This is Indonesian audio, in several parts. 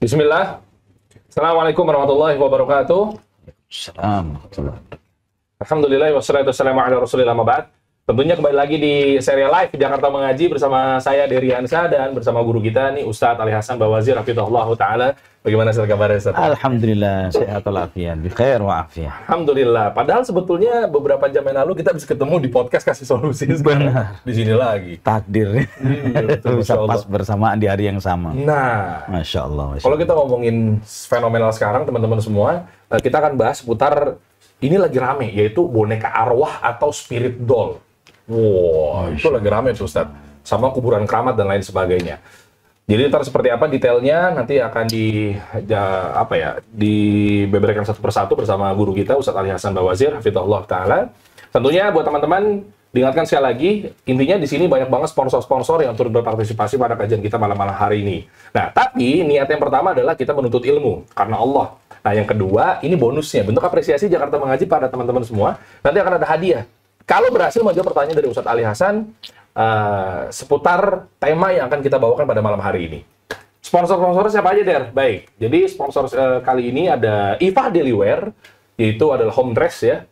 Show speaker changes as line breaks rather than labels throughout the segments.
Bismillah. Assalamualaikum warahmatullahi wabarakatuh.
Assalamualaikum.
Alhamdulillah wassalatu wassalamu ala rasulillah ma ba'd. Tentunya kembali lagi di serial live Jakarta Mengaji bersama saya Dery Hansa dan bersama guru kita nih Ustadz Ali Hasan Bawazir hafizahullah taala. Bagaimana kabarnya Ustadz?
Alhamdulillah sehat walafiat, bi khair wa afiyah.
Alhamdulillah. Padahal sebetulnya beberapa jam yang lalu kita bisa ketemu di podcast kasih solusi.
Benar.
Di sini lagi.
Takdir.
Betul,
Bisa
Masya Allah.
pas bersamaan di hari yang sama.
Nah,
Masya Allah.
kalau kita ngomongin fenomenal sekarang teman-teman semua, kita akan bahas seputar ini lagi rame, yaitu boneka arwah atau spirit doll. Wow, itu lagi rame tuh Ustaz. Sama kuburan keramat dan lain sebagainya. Jadi ntar seperti apa detailnya nanti akan dibeberkan satu persatu bersama guru kita Ustadz Ali Hasan Bawazir hafizahullah taala. Tentunya buat teman-teman diingatkan sekali lagi, intinya di sini banyak banget sponsor-sponsor yang turut berpartisipasi pada kajian kita malam-malam hari ini. Nah, tapi niat yang pertama adalah kita menuntut ilmu karena Allah. Nah, yang kedua, ini bonusnya, bentuk apresiasi Jakarta Mengaji pada teman-teman semua. Nanti akan ada hadiah. Kalau berhasil menjawab pertanyaan dari Ustadz Ali Hasan seputar tema yang akan kita bawakan pada malam hari ini. Sponsor-sponsor siapa aja, Der? Baik, jadi sponsor kali ini ada Ifah Dailywear, yaitu adalah home dress ya.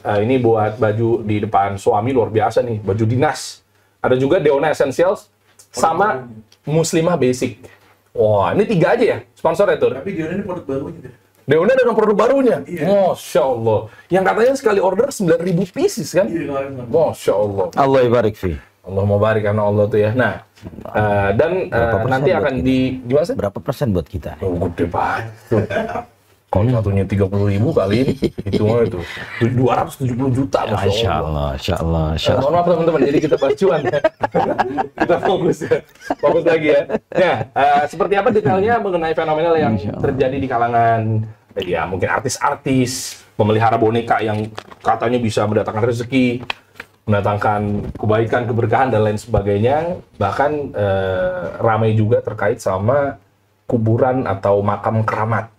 Ini buat baju di depan suami, luar biasa nih, baju dinas. Ada juga Deona Essentials, sama Muslimah Basic. Wah, ini 3 aja ya sponsornya tuh.
Tapi Deona ini produk baru gitu.
Deona dengan produk barunya?
Iya.
Masya Allah. Yang katanya sekali order 9.000 pieces kan?
Iya, kemarin.
Masya Allah.
Allah ibarik fi.
Allah mau barik karena Allah tuh ya. Nah, nanti
buat
akan
kita?
gimana sih?
Berapa persen buat kita?
Oh, gede banget tuh. Kalau satunya 30.000 kali ini, hitungan itu 270 juta.
Masya Allah, Masya Allah, Masya Allah.
Mohon maaf teman-teman, jadi kita bacuan ya. Kita fokus ya. Fokus lagi ya. Nah, seperti apa detailnya mengenai fenomenal yang terjadi di kalangan ya mungkin artis-artis, pemelihara boneka yang katanya bisa mendatangkan rezeki, mendatangkan kebaikan, keberkahan dan lain sebagainya. Bahkan ramai juga terkait sama kuburan atau makam keramat.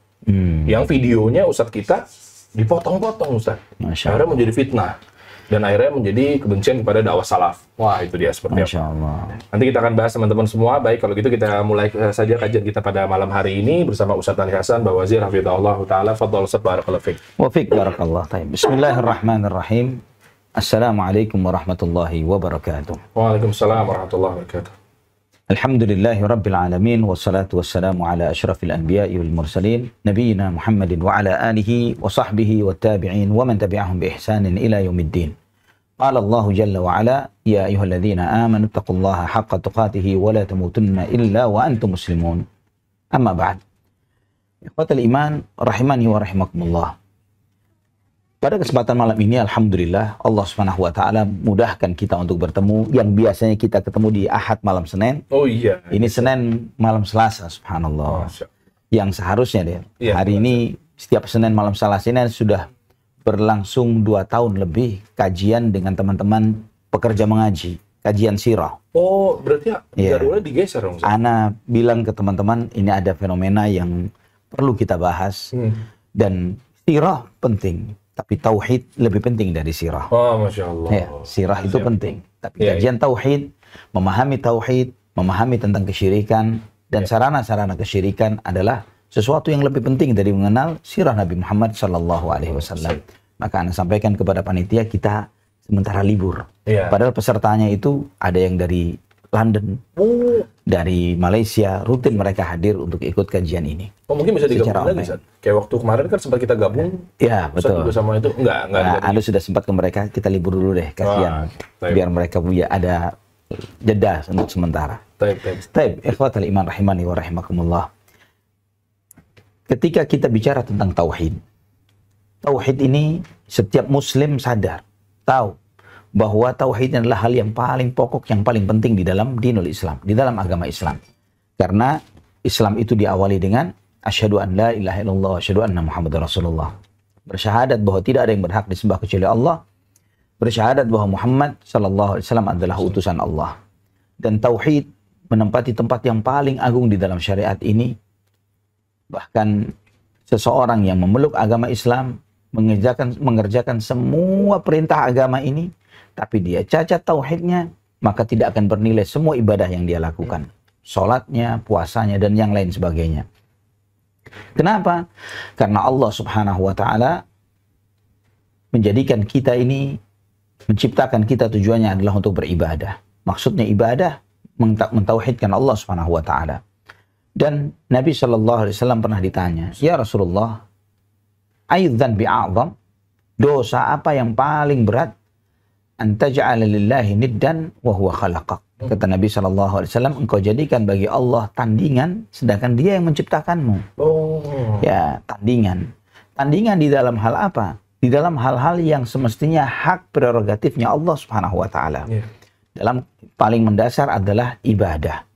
Yang videonya Ustadz kita dipotong-potong Ustadz. Akhirnya menjadi fitnah. Dan akhirnya menjadi kebencian kepada dakwah salaf. Wah, itu dia seperti
Masya
apa.
Allah.
Nanti kita akan bahas teman-teman semua. Baik, kalau gitu kita mulai saja kajian kita pada malam hari ini bersama Ustadz Ali Hasan Bawazir hafizahullah taala. Fadhal Ustadz, barakallahu fiik.
Wa fiik barakallah. Bismillahirrahmanirrahim. Assalamualaikum warahmatullahi wabarakatuh.
Waalaikumsalam warahmatullahi wabarakatuh.
Alhamdulillahi Rabbil Alamin. Wassalatu wassalamu ala ashrafil anbiya'i wal mursalin Nabiyyina Muhammadin wa ala alihi wa sahbihi wa tabi'in wa man tabi'ahum bi ihsanin ila yaumiddin. Qala Allah jalla wa ala ya ayyuhalladzina amanu taqullaha haqqa tuqatihi wa la tamutunna illa wa antum muslimun. Amma ba'd. Ikhwatal iman rahimani wa rahimakumullah. Pada kesempatan malam ini, alhamdulillah, Allah Subhanahu wa taala mudahkan kita untuk bertemu yang biasanya kita ketemu di Ahad malam Senin.
Oh iya.
Ini Senin malam Selasa, subhanallah.
Masya.
Yang seharusnya deh,
Iya,
hari ini setiap Senin malam Selasa ini sudah berlangsung 2 tahun lebih kajian dengan teman-teman pekerja mengaji, kajian sirah.
Oh, berarti
Iya.
jadwalnya digeser dong Ustadz?
Ana bilang ke teman-teman, ini ada fenomena yang perlu kita bahas. Dan sirah penting. Tapi tauhid lebih penting dari sirah.
Oh, Masya Allah.
Ya, sirah itu penting. Tapi
Iya,
kajian tauhid, memahami tentang kesyirikan, dan sarana-sarana kesyirikan adalah sesuatu yang lebih penting dari mengenal sirah Nabi Muhammad SAW. Maka Anda sampaikan kepada panitia, kita sementara libur.
Iya.
Padahal pesertanya itu ada yang dari London, dari Malaysia, rutin mereka hadir untuk ikut kajian ini.
Oh, mungkin bisa digabung
Secara
lagi,
online.
Ustadz. Kayak waktu kemarin kan sempat kita gabung.
Ya,
Ustadz
betul.
juga sama itu. Enggak.
Nah, Anda sudah sempat ke mereka, kita libur dulu deh, kasihan.
baik.
Biar mereka punya ada jeda untuk sementara.
Taib.
Taib, ikhwatal iman rahimani wa rahimakumullah. Ketika kita bicara tentang tauhid ini setiap muslim sadar, tahu bahwa tauhid adalah hal yang paling pokok, yang paling penting di dalam dinul Islam, di dalam agama Islam. Karena Islam itu diawali dengan asyhadu an la ilaha illallah wa asyhadu anna Muhammadar Rasulullah. Bersyahadat bahwa tidak ada yang berhak disembah kecuali Allah. Bersyahadat bahwa Muhammad sallallahu alaihi wasallam adalah utusan Allah. Dan tauhid menempati tempat yang paling agung di dalam syariat ini. Bahkan seseorang yang memeluk agama Islam mengerjakan semua perintah agama ini, tapi dia cacat tauhidnya, maka tidak akan bernilai semua ibadah yang dia lakukan. Sholatnya, puasanya, dan yang lain sebagainya. Kenapa? Karena Allah Subhanahu wa taala menjadikan kita ini, menciptakan kita tujuannya adalah untuk beribadah. Maksudnya ibadah mentauhidkan Allah Subhanahu wa taala. Dan Nabi Shallallahu alaihi wasallam pernah ditanya, "Ya Rasulullah, aidzan bi'a'zam?" Dosa apa yang paling berat? Antaj'ala lillahi niddan wa huwa khalaqak. Kata Nabi SAW, engkau jadikan bagi Allah tandingan, sedangkan dia yang menciptakanmu. Ya, tandingan. Tandingan di dalam hal apa? Di dalam hal-hal yang semestinya hak prerogatifnya Allah Subhanahu wa taala. Dalam paling mendasar adalah ibadah.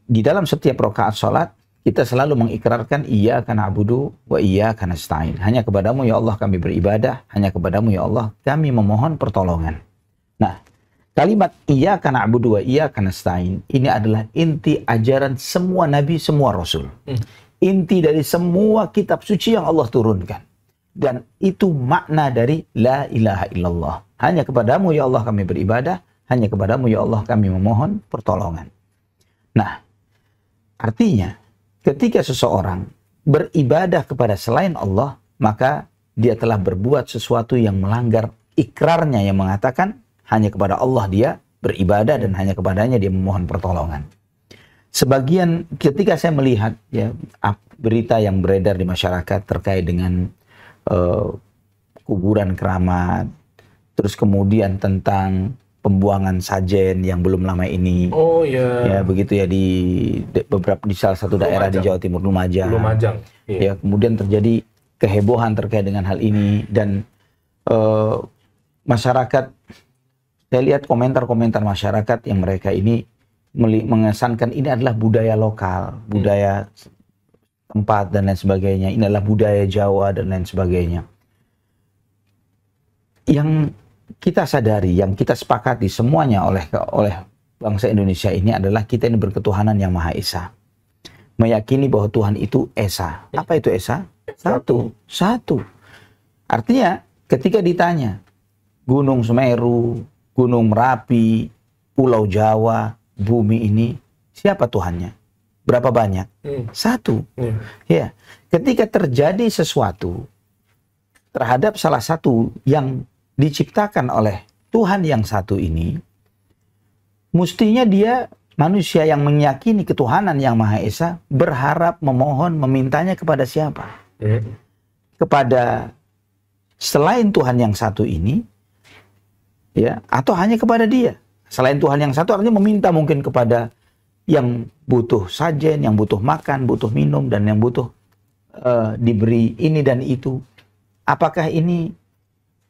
Di dalam setiap rakaat salat, kita selalu mengikrarkan iyyaka na'budu wa iyyaka nasta'in. Hanya kepadamu ya Allah kami beribadah, hanya kepadamu ya Allah kami memohon pertolongan. Nah, kalimat iyyaka na'budu wa iyyaka nasta'in ini adalah inti ajaran semua nabi, semua rasul. Inti dari semua kitab suci yang Allah turunkan. Dan itu makna dari la ilaha illallah. Hanya kepadamu ya Allah kami beribadah, hanya kepadamu ya Allah kami memohon pertolongan. Nah, artinya ketika seseorang beribadah kepada selain Allah, maka dia telah berbuat sesuatu yang melanggar ikrarnya yang mengatakan hanya kepada Allah dia beribadah dan hanya kepadanya dia memohon pertolongan. Sebagian ketika saya melihat ya berita yang beredar di masyarakat terkait dengan kuburan keramat, terus kemudian tentang pembuangan sajen yang belum lama ini. Oh iya. Ya begitu ya di salah satu daerah di Jawa Timur, Lumajang. Iya. Ya kemudian terjadi kehebohan terkait dengan hal ini dan masyarakat, saya lihat komentar-komentar masyarakat yang mereka ini mengesankan ini adalah budaya lokal, budaya tempat dan lain sebagainya. Ini adalah budaya Jawa dan lain sebagainya. Yang kita sadari, yang kita sepakati semuanya oleh bangsa Indonesia ini adalah kita ini berketuhanan yang Maha Esa. Meyakini bahwa Tuhan itu Esa. Apa itu Esa? Satu. Artinya ketika ditanya Gunung Semeru, Gunung Merapi, Pulau Jawa, bumi ini, siapa Tuhannya? Berapa banyak? Satu. Ya. Ketika terjadi sesuatu terhadap salah satu yang diciptakan oleh Tuhan yang satu ini, mestinya dia manusia yang meyakini ketuhanan yang Maha Esa berharap, memohon, memintanya kepada siapa? Kepada selain Tuhan yang satu ini, ya, atau hanya kepada dia? Selain Tuhan yang satu artinya meminta mungkin kepada yang butuh sajen, yang butuh makan, butuh minum, dan yang butuh diberi ini dan itu. Apakah ini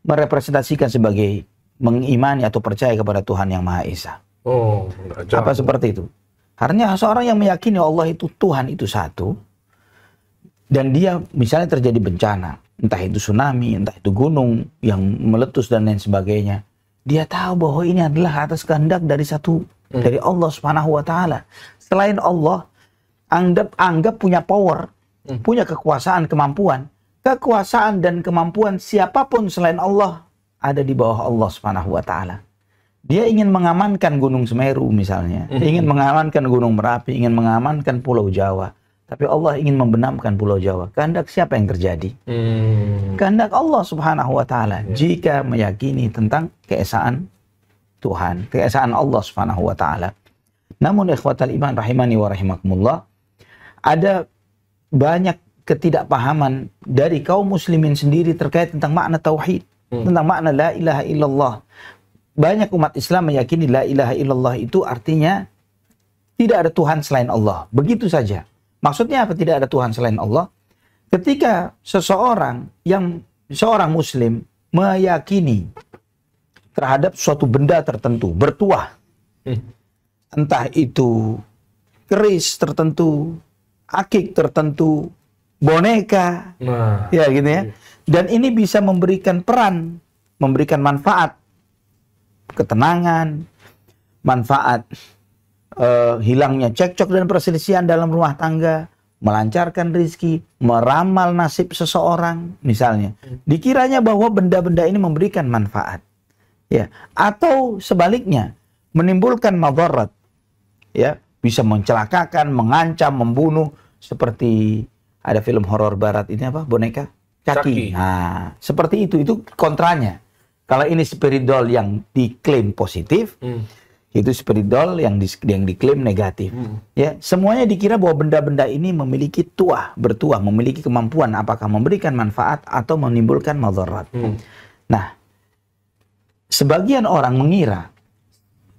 merepresentasikan sebagai mengimani atau percaya kepada Tuhan yang Maha Esa? Apa seperti itu? Karena seorang yang meyakini Allah itu Tuhan itu satu, dan dia misalnya terjadi bencana, entah itu tsunami, entah itu gunung yang meletus dan lain sebagainya, dia tahu bahwa ini adalah atas kehendak dari dari Allah Subhanahu wa taala. Selain Allah, anggap punya power, punya kekuasaan, kemampuan. Kekuasaan dan kemampuan siapapun selain Allah ada di bawah Allah Subhanahu wa taala. Dia ingin mengamankan Gunung Semeru misalnya, ingin mengamankan Gunung Merapi, ingin mengamankan Pulau Jawa. Tapi Allah ingin membenamkan Pulau Jawa. Kehendak siapa yang terjadi? Kehendak Allah Subhanahu wa taala. Jika meyakini tentang keesaan Tuhan, keesaan Allah Subhanahu wa taala. Namun ikhwatal iman rahimani wa rahimakumullah, ada banyak ketidakpahaman dari kaum muslimin sendiri terkait tentang makna tauhid, tentang makna la ilaha illallah. Banyak umat Islam meyakini la ilaha illallah itu artinya tidak ada Tuhan selain Allah. Begitu saja. Maksudnya apa tidak ada Tuhan selain Allah? Ketika seorang muslim meyakini terhadap suatu benda tertentu, bertuah, entah itu keris tertentu, akik tertentu, boneka, ya gitu ya. Dan ini bisa memberikan peran, memberikan manfaat, ketenangan, manfaat hilangnya cekcok dan perselisihan dalam rumah tangga, melancarkan rizki, meramal nasib seseorang, misalnya. Dikiranya bahwa benda-benda ini memberikan manfaat, ya, atau sebaliknya menimbulkan madarat, ya, bisa mencelakakan, mengancam, membunuh, seperti ada film horor barat ini apa? Boneka
Chucky.
Nah, seperti itu kontranya. Kalau ini spirit doll yang diklaim positif, itu spirit doll yang diklaim negatif. Ya, semuanya dikira bahwa benda-benda ini memiliki bertuah, memiliki kemampuan apakah memberikan manfaat atau menimbulkan madarat. Nah, sebagian orang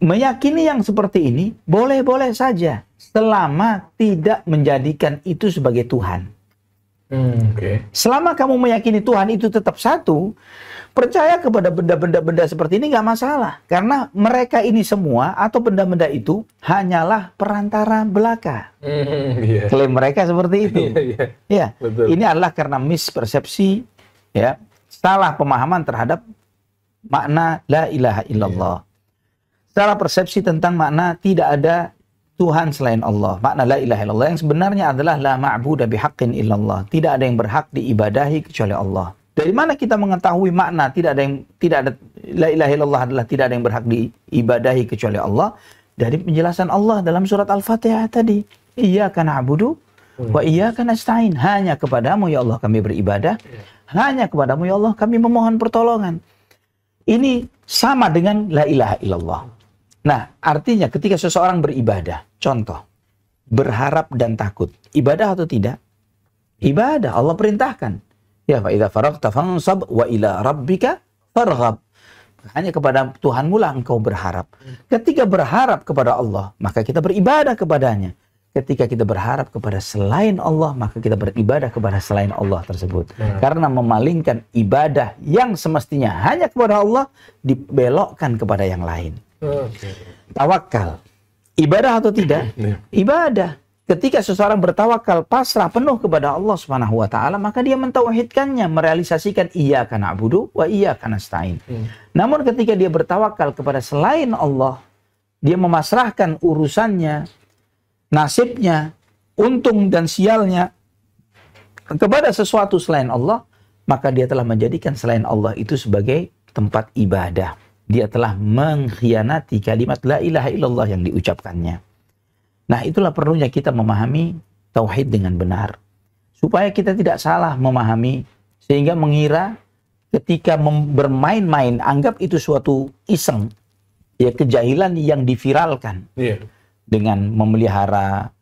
meyakini yang seperti ini boleh-boleh saja selama tidak menjadikan itu sebagai Tuhan. Selama kamu meyakini Tuhan itu tetap satu, percaya kepada benda-benda seperti ini nggak masalah. Karena mereka ini semua atau benda-benda itu hanyalah perantara belaka. Klaim mereka seperti itu. Ya, ini adalah karena mispersepsi, ya, salah pemahaman terhadap makna la ilaha illallah. Salah persepsi tentang makna tidak ada Tuhan selain Allah. Makna la ilaha illallah yang sebenarnya adalah la ma'budu bihaqqin illallah. Tidak ada yang berhak diibadahi kecuali Allah. Dari mana kita mengetahui makna la ilaha illallah adalah tidak ada yang berhak diibadahi kecuali Allah? Dari penjelasan Allah dalam surat Al-Fatihah tadi. Iyyaka na'budu wa iyyaka nasta'in. Hanya kepadamu ya Allah kami beribadah. Hanya kepadamu ya Allah kami memohon pertolongan. Ini sama dengan la ilaha illallah. Nah, artinya ketika seseorang beribadah, contoh, berharap dan takut, ibadah atau tidak? Ibadah, Allah perintahkan. Ya, fa idza faragta fansab wa ila rabbika farghab. Hanya kepada Tuhanmu lah engkau berharap. Ketika berharap kepada Allah, maka kita beribadah kepadanya. Ketika kita berharap kepada selain Allah, maka kita beribadah kepada selain Allah tersebut. Karena memalingkan ibadah yang semestinya hanya kepada Allah, dibelokkan kepada yang lain. Tawakal, ibadah atau tidak? Ibadah. Ketika seseorang bertawakal, pasrah penuh kepada Allah Subhanahu wa taala, maka dia mentauhidkannya, merealisasikan iyyaka na'budu wa iyyaka nasta'in. Namun ketika dia bertawakal kepada selain Allah, dia memasrahkan urusannya, nasibnya, untung dan sialnya kepada sesuatu selain Allah, maka dia telah menjadikan selain Allah itu sebagai tempat ibadah. Dia telah mengkhianati kalimat la ilaha illallah yang diucapkannya. Nah, itulah perlunya kita memahami tauhid dengan benar. Supaya kita tidak salah memahami, sehingga mengira ketika bermain-main, anggap itu suatu iseng, ya, kejahilan yang diviralkan. Dengan memelihara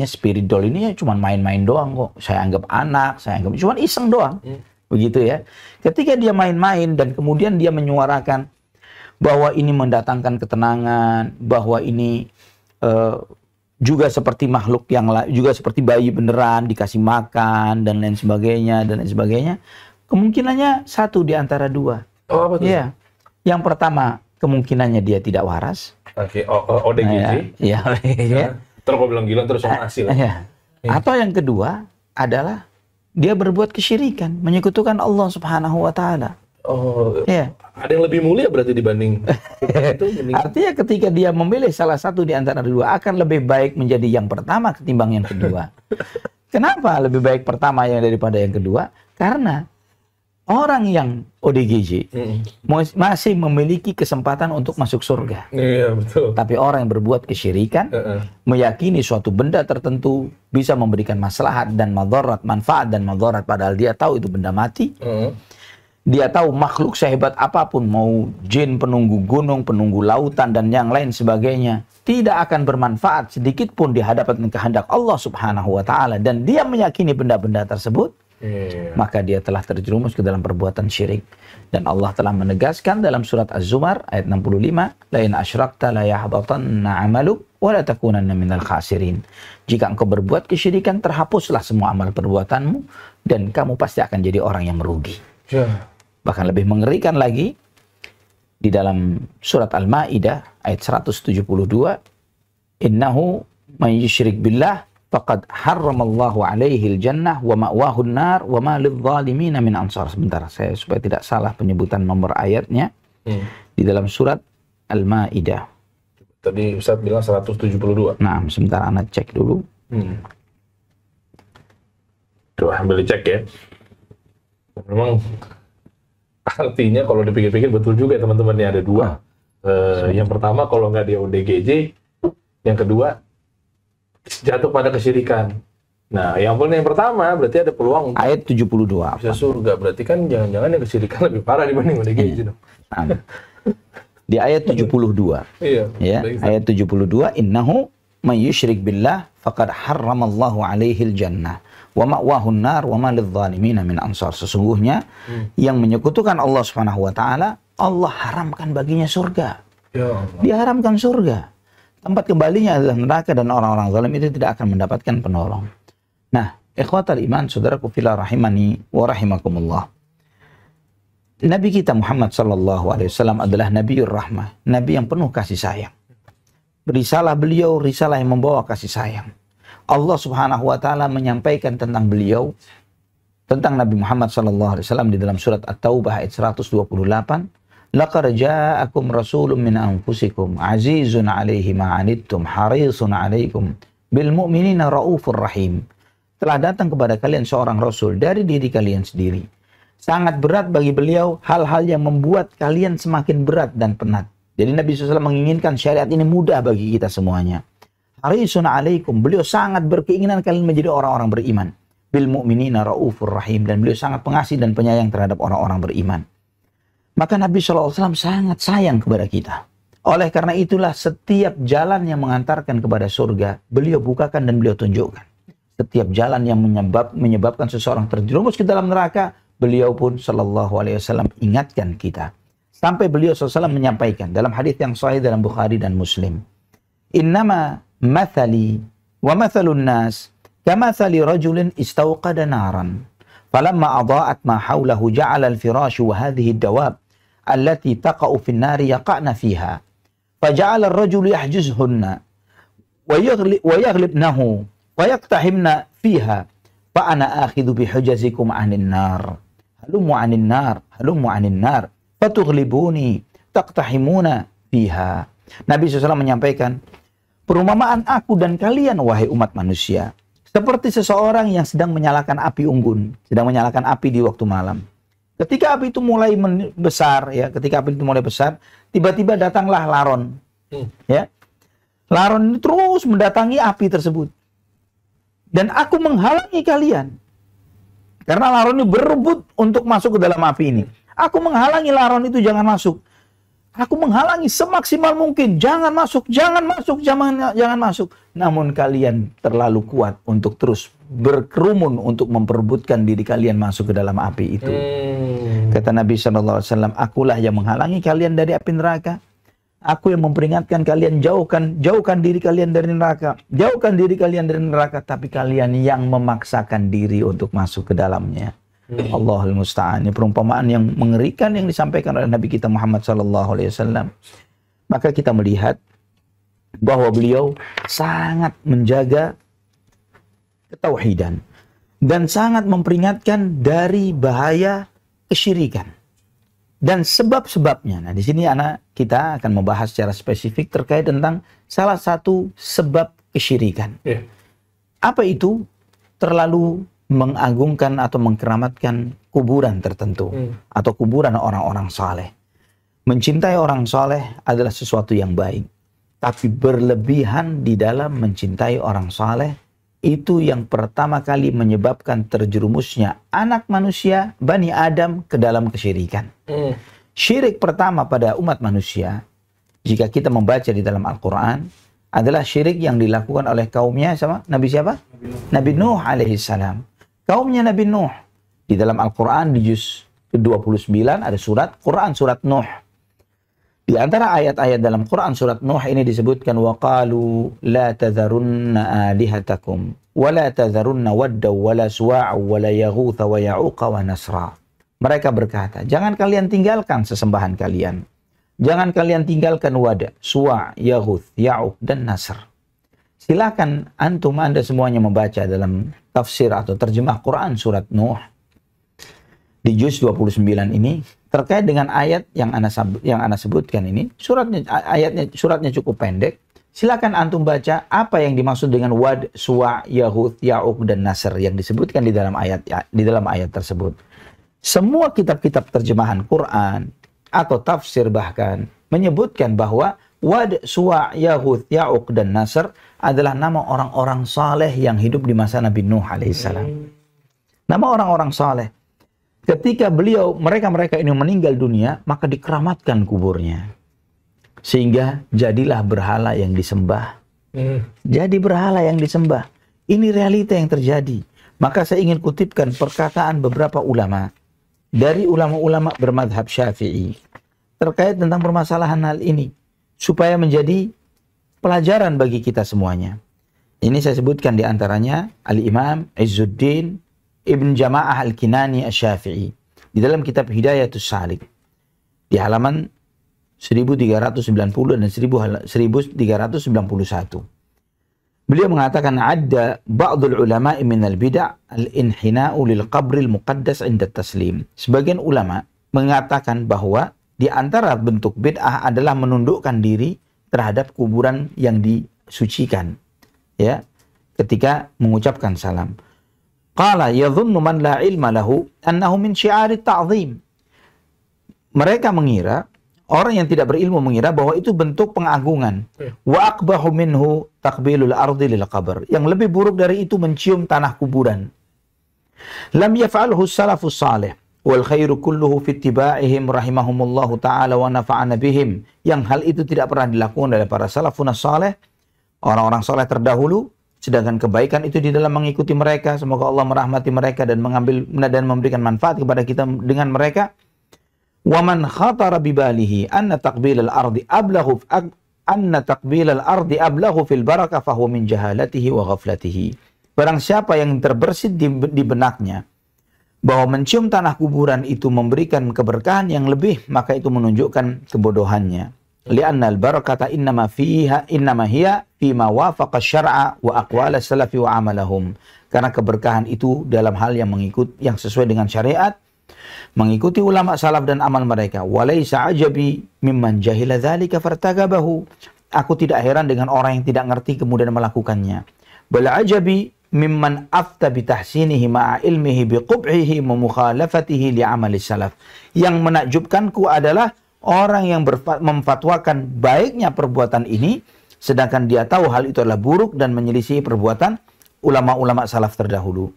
spirit doll ini ya cuma main-main doang kok. Saya anggap anak, saya anggap cuma iseng doang. Begitu ya. Ketika dia main-main dan kemudian dia menyuarakan bahwa ini mendatangkan ketenangan, bahwa ini juga seperti makhluk yang lain, juga seperti bayi beneran dikasih makan dan lain sebagainya, kemungkinannya satu di antara dua. Apa tuh? Ya. Yang pertama, kemungkinannya dia tidak waras.
ODGJ.
Ya.
Terus kok bilang gila terus hasil.
Atau yang kedua adalah dia berbuat kesyirikan, menyekutukan Allah Subhanahu wa taala.
Ada yang lebih mulia berarti dibanding itu.
Artinya ketika dia memilih salah satu di antara dua, akan lebih baik menjadi yang pertama ketimbang yang kedua. Kenapa lebih baik pertama yang daripada yang kedua? Karena orang yang ODGJ masih memiliki kesempatan untuk masuk surga.
Iya, betul.
Tapi orang yang berbuat kesyirikan, meyakini suatu benda tertentu bisa memberikan maslahat dan madarat, manfaat dan madarat, padahal dia tahu itu benda mati. Dia tahu makhluk sehebat apapun, mau jin, penunggu gunung, penunggu lautan, dan yang lain sebagainya, tidak akan bermanfaat sedikit pun di hadapan kehendak Allah Subhanahu wa taala, dan dia meyakini benda-benda tersebut. Maka dia telah terjerumus ke dalam perbuatan syirik. Dan Allah telah menegaskan dalam surat Az-Zumar ayat 65, la in asyrakta la yahbatanna 'amaluk wa la takunanna minal khasirin. Jika engkau berbuat kesyirikan, terhapuslah semua amal perbuatanmu dan kamu pasti akan jadi orang yang merugi. Bahkan lebih mengerikan lagi di dalam surat Al-Maidah ayat 172, innahu may yusyrik billah faqad harramallahu alaihil jannah wa ma'wahun nar wa ma lidh-dhalimin min ansar. Sebentar, saya supaya tidak salah penyebutan nomor ayatnya. Di dalam surat Al-Maidah.
Tadi Ustaz bilang 172.
Nah, sebentar anak cek dulu.
Tuh, ambil dicek ya. Memang artinya kalau dipikir-pikir betul juga ya teman-teman, ya ada dua. Yang pertama kalau nggak dia ODGJ, yang kedua jatuh pada kesyirikan. Nah, yang paling yang pertama berarti ada peluang untuk
Ayat 72.
bisa surga. Berarti kan jangan-jangan yang kesyirikan lebih parah dibanding yang gitu dong.
Nah, di ayat 72.
Iya.
Ya,
baik,
ayat 72, innahu may yusyrik billah faqad harramallahu alaihil jannah wa ma'wahun nar wa ma lidh-dhalimin min ansar. Sesungguhnya yang menyekutukan Allah Subhanahu wa taala, Allah haramkan baginya surga.
Ya Allah.
Diharamkan surga. Tempat kembalinya adalah neraka dan orang-orang zalim itu tidak akan mendapatkan penolong. Nah, ikhwatal iman, saudaraku fillah rahimani wa rahimakumullah. Nabi kita Muhammad sallallahu alaihi wasallam adalah Nabiur Rahmah, nabi yang penuh kasih sayang. Risalah beliau risalah yang membawa kasih sayang. Allah Subhanahu wa taala menyampaikan tentang beliau, tentang Nabi Muhammad sallallahu alaihi wasallam di dalam surat At-Taubah ayat 128, laqad ja'akum rasulun min anfusikum azizun 'alaihi ma 'anittum harisun 'alaikum bil mu'minina raufur rahim. Telah datang kepada kalian seorang rasul dari diri kalian sendiri. Sangat berat bagi beliau hal-hal yang membuat kalian semakin berat dan penat. Jadi Nabi SAW menginginkan syariat ini mudah bagi kita semuanya. Harisun alaikum. Beliau sangat berkeinginan kalian menjadi orang-orang beriman. Bil mu'minina raufur rahim. Dan beliau sangat pengasih dan penyayang terhadap orang-orang beriman. Maka Nabi SAW sangat sayang kepada kita. Oleh karena itulah setiap jalan yang mengantarkan kepada surga, beliau bukakan dan beliau tunjukkan. Setiap jalan yang menyebabkan seseorang terjerumus ke dalam neraka, beliau pun sallallahu alaihi wasallam ingatkan kita. Sampai beliau SAW menyampaikan dalam hadis yang sahih dalam Bukhari dan Muslim. Innama mathali wa mathalun nas kamathali rajulin istawqada naran. Falamma adaa'at ma hawlahu ja'ala al-firashu wa hadhihi ad-dawab allati taqa'u fi an-nari yaqa'na fiha. Faja'ala ar-rajulu yahjuzhunna wa yaghlibnahu وَيَقْتَحِمْنَا فِيهَا فَأَنَا آخِذُ بِحُجَزِكُمْ عَنِ النَّارِ هَلُمُّ عَنِ النَّارِ هَلُمُّ عَنِ النَّارِ فَتُغْلِبُونِي تَقْتَحِمُونَ فِيهَا. Nabi SAW menyampaikan, perumpamaan aku dan kalian wahai umat manusia seperti seseorang yang sedang menyalakan api unggun, sedang menyalakan api di waktu malam. Ketika api itu mulai besar, tiba-tiba datanglah laron. Ya. Laron ini terus mendatangi api tersebut. Dan aku menghalangi kalian. Karena laron ini berebut untuk masuk ke dalam api ini. Aku menghalangi laron itu jangan masuk. Aku menghalangi semaksimal mungkin. Jangan masuk, jangan masuk, jangan masuk. Namun kalian terlalu kuat untuk terus berkerumun untuk memperebutkan diri kalian masuk ke dalam api itu. Kata Nabi SAW, akulah yang menghalangi kalian dari api neraka. Aku yang memperingatkan kalian, jauhkan diri kalian dari neraka. Jauhkan diri kalian dari neraka. Tapi kalian yang memaksakan diri untuk masuk ke dalamnya. Allahul Musta'an. Ini perumpamaan yang mengerikan yang disampaikan oleh Nabi kita Muhammad SAW. Maka kita melihat bahwa beliau sangat menjaga ketauhidan. Dan sangat memperingatkan dari bahaya kesyirikan. Dan sebab-sebabnya. Nah, di sini kita akan membahas secara spesifik terkait tentang salah satu sebab kesyirikan. Apa itu? Terlalu mengagungkan atau mengkeramatkan kuburan tertentu atau kuburan orang-orang saleh. Mencintai orang saleh adalah sesuatu yang baik, tapi berlebihan di dalam mencintai orang saleh itu yang pertama kali menyebabkan terjerumusnya anak manusia, Bani Adam, ke dalam kesyirikan. Syirik pertama pada umat manusia, jika kita membaca di dalam Al-Quran, adalah syirik yang dilakukan oleh kaumnya sama Nabi siapa? Nabi Nuh alaihissalam. Kaumnya Nabi Nuh. Di dalam Al-Quran di juz ke-29 ada Quran surat Nuh. Di antara ayat-ayat dalam Quran surat Nuh ini disebutkan waqalu la tadharunna alihatakum wa la tadharunna wadda wa la suwa'a wa la yaghutha wa ya'uqa wa nasra. Mereka berkata, jangan kalian tinggalkan sesembahan kalian. Jangan kalian tinggalkan Wad, Suwa', Yaghuth, Ya'uq dan Nasr. Silakan Anda semuanya membaca dalam tafsir atau terjemah Quran surat Nuh di juz 29 ini terkait dengan ayat yang ana sebutkan ini. Suratnya cukup pendek. Silakan antum baca apa yang dimaksud dengan Wad, Suwa', Yaghuth, Ya'uq dan Nasr yang disebutkan di dalam ayat tersebut. Semua kitab-kitab terjemahan Quran atau tafsir bahkan menyebutkan bahwa Wad, Suwa', Yahuth, Ya'uq, dan Nasr adalah nama orang-orang saleh yang hidup di masa Nabi Nuh alaihissalam. Nama orang-orang saleh. Ketika mereka ini meninggal dunia, maka dikeramatkan kuburnya. Sehingga jadilah berhala yang disembah. Jadi berhala yang disembah. Ini realita yang terjadi. Maka saya ingin kutipkan perkataan beberapa ulama. Dari ulama-ulama bermadhab Syafi'i. Terkait tentang permasalahan hal ini. Supaya menjadi pelajaran bagi kita semuanya. Ini saya sebutkan di antaranya Al-Imam Izzuddin Ibn Jama'ah Al-Kinani Asy-Syafi'i. Di dalam kitab Hidayatus Salik. Di halaman 1390 dan 1391. Beliau mengatakan ada ba'dul ulama'i minal bid'ah al-inhina'u lil qabril muqaddas 'inda taslim. Sebagian ulama mengatakan bahwa di antara bentuk bid'ah adalah menundukkan diri terhadap kuburan yang disucikan, ya, ketika mengucapkan salam. Qala yadhunnu man la ilma lahu annahu min syi'ari ta'zim. Mereka mengira, orang yang tidak berilmu mengira bahwa itu bentuk pengagungan. Wa aqbahu minhu taqbilul ardi lil qabr. Yang lebih buruk dari itu mencium tanah kuburan. Lam yaf'alhu salafus salih. Wal khairu kulluhu fi ittiba'ihim rahimahumullahu ta'ala wa nafa'ana bihim. Yang hal itu tidak pernah dilakukan oleh para salafun salih, orang-orang saleh terdahulu, sedangkan kebaikan itu di dalam mengikuti mereka. Semoga Allah merahmati mereka dan memberikan manfaat kepada kita dengan mereka. Wa man khatara bibalihi anna taqbil al-ardi ablaghu fil barakah fa huwa min jahalatihi wa ghaflatihi. Barang siapa yang terbersit di benaknya bahwa mencium tanah kuburan itu memberikan keberkahan yang lebih, maka itu menunjukkan kebodohannya. Li'anna al-barakata innama hiya fima wafaqa syar'a wa aqwala salafi wa amalahum. Karena keberkahan itu dalam hal yang sesuai dengan syariat, mengikuti ulama salaf dan amal mereka. Walaysa ajabi mimman jahila dzalika fartagabahu. Aku tidak heran dengan orang yang tidak ngerti kemudian melakukannya. Bal ajabi mimman afta bitahsinihi ma'a ilmihi biqubhihi wa mukhalafatihi li'amali salaf. Yang menakjubkanku adalah orang yang memfatwakan baiknya perbuatan ini sedangkan dia tahu hal itu adalah buruk dan menyelisih perbuatan ulama-ulama salaf terdahulu.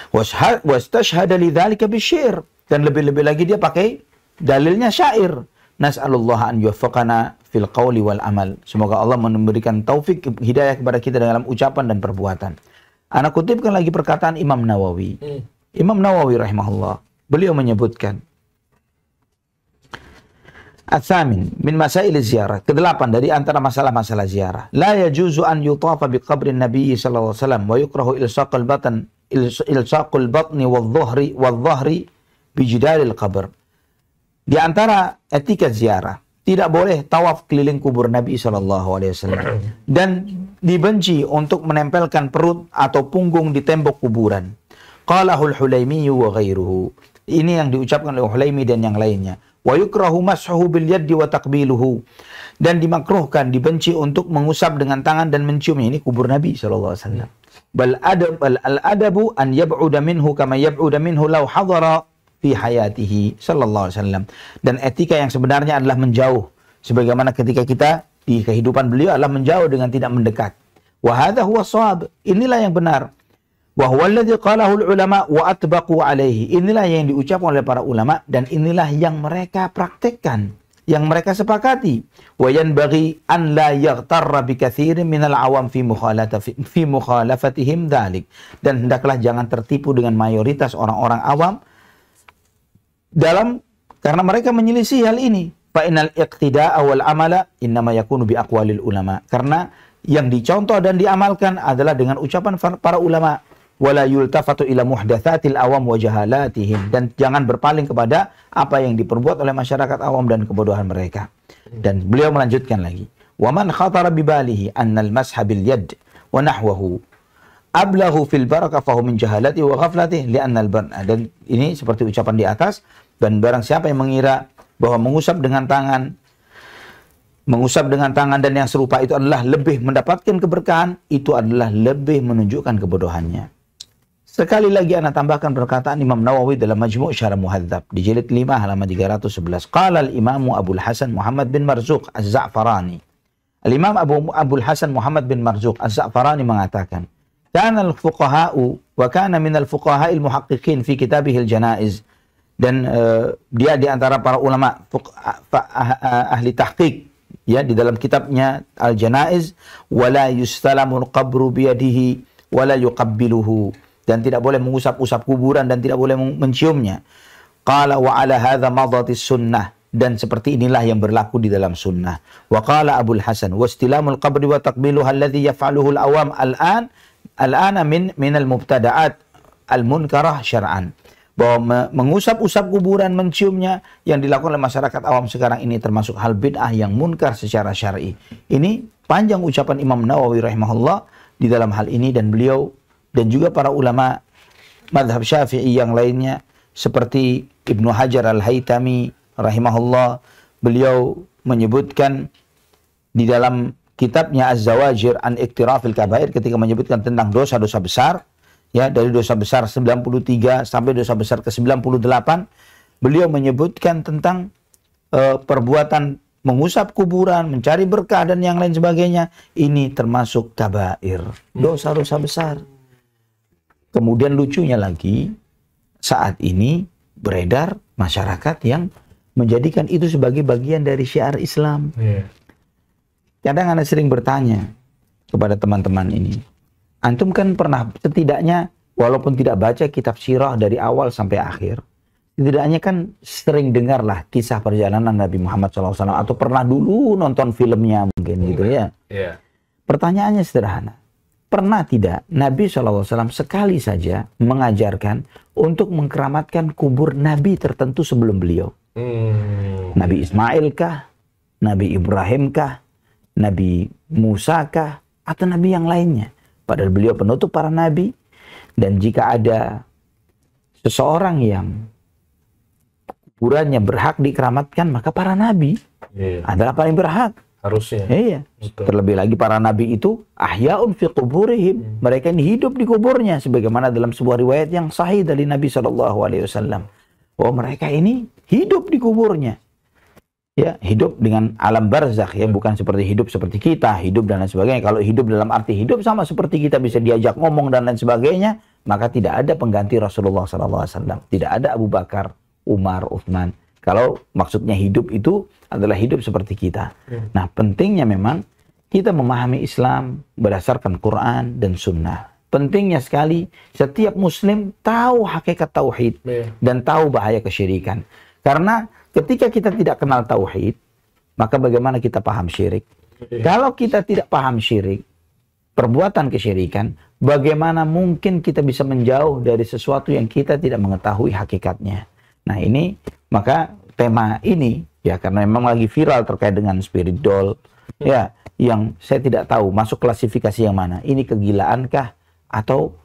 Wastashhada lidzalika bisyir, dan lebih-lebih lagi dia pakai dalilnya syair. Nas'alullah an yuwaffaqana fil qawli wal amal. Semoga Allah memberikan taufik hidayah kepada kita dalam ucapan dan perbuatan. Anak kutipkan lagi perkataan Imam Nawawi. Imam Nawawi rahimahullah, beliau menyebutkan At-thamin min masail ziarah, kedelapan dari antara masalah-masalah ziarah. La yajuzu an yutafa bi qabrin Nabi sallallahu alaihi wasallam wa yukrahu ilsaqul batni wadh-dhahri bi jidalil qabr. Di antara etika ziarah, tidak boleh tawaf keliling kubur Nabi SAW. Dan dibenci untuk menempelkan perut atau punggung di tembok kuburan. Qalahul Hulaimi wa ghairuhu. Ini yang diucapkan oleh Hulaimi dan yang lainnya. Wa yukrahu mashuhu bil yaddi wa taqbiluhu. Dan dimakruhkan, dibenci untuk mengusap dengan tangan dan menciumnya. Ini kubur Nabi SAW. Bal al-adabu an yab'uda minhu kama yab'uda minhu law hadara fi hayatihi sallallahu alaihi wasallam. Dan etika yang sebenarnya adalah menjauh, sebagaimana ketika kita di kehidupan beliau adalah menjauh dengan tidak mendekat. Wa hadha huwa shawab. Inilah yang benar. Wa huwa alladhi qalahu ulama wa atbaqu alaihi. Inilah yang diucapkan oleh para ulama dan inilah yang mereka praktekkan, yang mereka sepakati. Wa yanbaghi an la yaghtarra bi katsirin minal awam fi mukhalafatihim dzalik. Dan hendaklah jangan tertipu dengan mayoritas orang-orang awam karena mereka menyelisih hal ini. Fa innal iqtida'a wal amala innama yakunu bi aqwalil ulama. Karena yang dicontoh dan diamalkan adalah dengan ucapan para ulama. Wala yultafatu ila muhdatsatil awam wa jahalatihim. Dan jangan berpaling kepada apa yang diperbuat oleh masyarakat awam dan kebodohan mereka. Dan beliau melanjutkan lagi. Wa man khatara bi balihi annal masha bil yad wa nahwahu ablaghu fil barakah fahu min jahalati wa ghaflatihi li'anna al-barna. Dan ini seperti ucapan di atas. Dan barang siapa yang mengira bahwa mengusap dengan tangan dan yang serupa itu adalah lebih mendapatkan keberkahan, itu adalah lebih menunjukkan kebodohannya. Sekali lagi ana tambahkan perkataan Imam Nawawi dalam Majmu' Syarah Muhadzab di jilid 5 halaman 311. Qala al-Imam Abul Hasan Muhammad bin Marzuq Az-Za'farani Al-Imam Abul Hasan Muhammad bin Marzuq Az-Za'farani mengatakan, "Kana al-fuqaha'u wa kana min al-fuqaha'il muhaqqiqin fi kitabihil janaiz." Dan dia di antara para ulama ahli tahqiq ya di dalam kitabnya Al-Janaiz, wala yustalamul qabru biyadihi wala yuqabbiluhu, dan tidak boleh mengusap-usap kuburan dan tidak boleh menciumnya. Qala wa ala hadza madatis sunnah, dan seperti inilah yang berlaku di dalam sunnah. Wa qala Abul Hasan wastilamul qabri wa taqbiluha alladhi yaf'aluhu al-awam al-ana min al-mubtada'at al-munkarah syar'an. Bahwa mengusap-usap kuburan, menciumnya yang dilakukan oleh masyarakat awam sekarang ini termasuk hal bid'ah yang munkar secara syar'i. Ini panjang ucapan Imam Nawawi rahimahullah di dalam hal ini, dan beliau dan juga para ulama mazhab Syafi'i yang lainnya seperti Ibnu Hajar Al-Haytami rahimahullah, beliau menyebutkan di dalam kitabnya Az-Zawajir an Iktirafil Kabair ketika menyebutkan tentang dosa-dosa besar, ya, dari dosa besar 93 sampai dosa besar ke-98, beliau menyebutkan tentang perbuatan mengusap kuburan, mencari berkah dan yang lain sebagainya. Ini termasuk kabair, dosa-dosa besar. Kemudian lucunya lagi, saat ini beredar masyarakat yang menjadikan itu sebagai bagian dari syiar Islam. Kadang Anda sering bertanya kepada teman-teman ini, antum kan pernah setidaknya, walaupun tidak baca kitab sirah dari awal sampai akhir, setidaknya kan sering dengarlah kisah perjalanan Nabi Muhammad SAW, atau pernah dulu nonton filmnya mungkin gitu ya. Pertanyaannya sederhana, pernah tidak Nabi SAW sekali saja mengajarkan untuk mengkeramatkan kubur Nabi tertentu sebelum beliau? Nabi Ismail kah? Nabi Ibrahim kah? Nabi Musa kah? Atau Nabi yang lainnya? Padahal beliau penutup para nabi, dan jika ada seseorang yang kuburannya berhak dikeramatkan, maka para nabi adalah paling berhak.
Harusnya.
Iya. Terlebih lagi para nabi itu ahyaun fi quburihim. Mereka ini hidup di kuburnya, sebagaimana dalam sebuah riwayat yang sahih dari Nabi SAW. Bahwa mereka ini hidup di kuburnya. Ya, hidup dengan alam barzakh, ya, bukan seperti hidup seperti kita, hidup dan lain sebagainya. Kalau hidup dalam arti hidup sama seperti kita, bisa diajak ngomong dan lain sebagainya, maka tidak ada pengganti Rasulullah SAW. Tidak ada Abu Bakar, Umar, Uthman. Kalau maksudnya hidup itu adalah hidup seperti kita. Nah, pentingnya memang kita memahami Islam berdasarkan Quran dan Sunnah. Pentingnya sekali setiap Muslim tahu hakikat tauhid dan tahu bahaya kesyirikan. Karena ketika kita tidak kenal tauhid, maka bagaimana kita paham syirik? Kalau kita tidak paham syirik, perbuatan kesyirikan, bagaimana mungkin kita bisa menjauh dari sesuatu yang kita tidak mengetahui hakikatnya? Nah, ini maka tema ini ya, karena memang lagi viral terkait dengan spirit doll, ya, yang saya tidak tahu masuk klasifikasi yang mana. Ini kegilaankah atau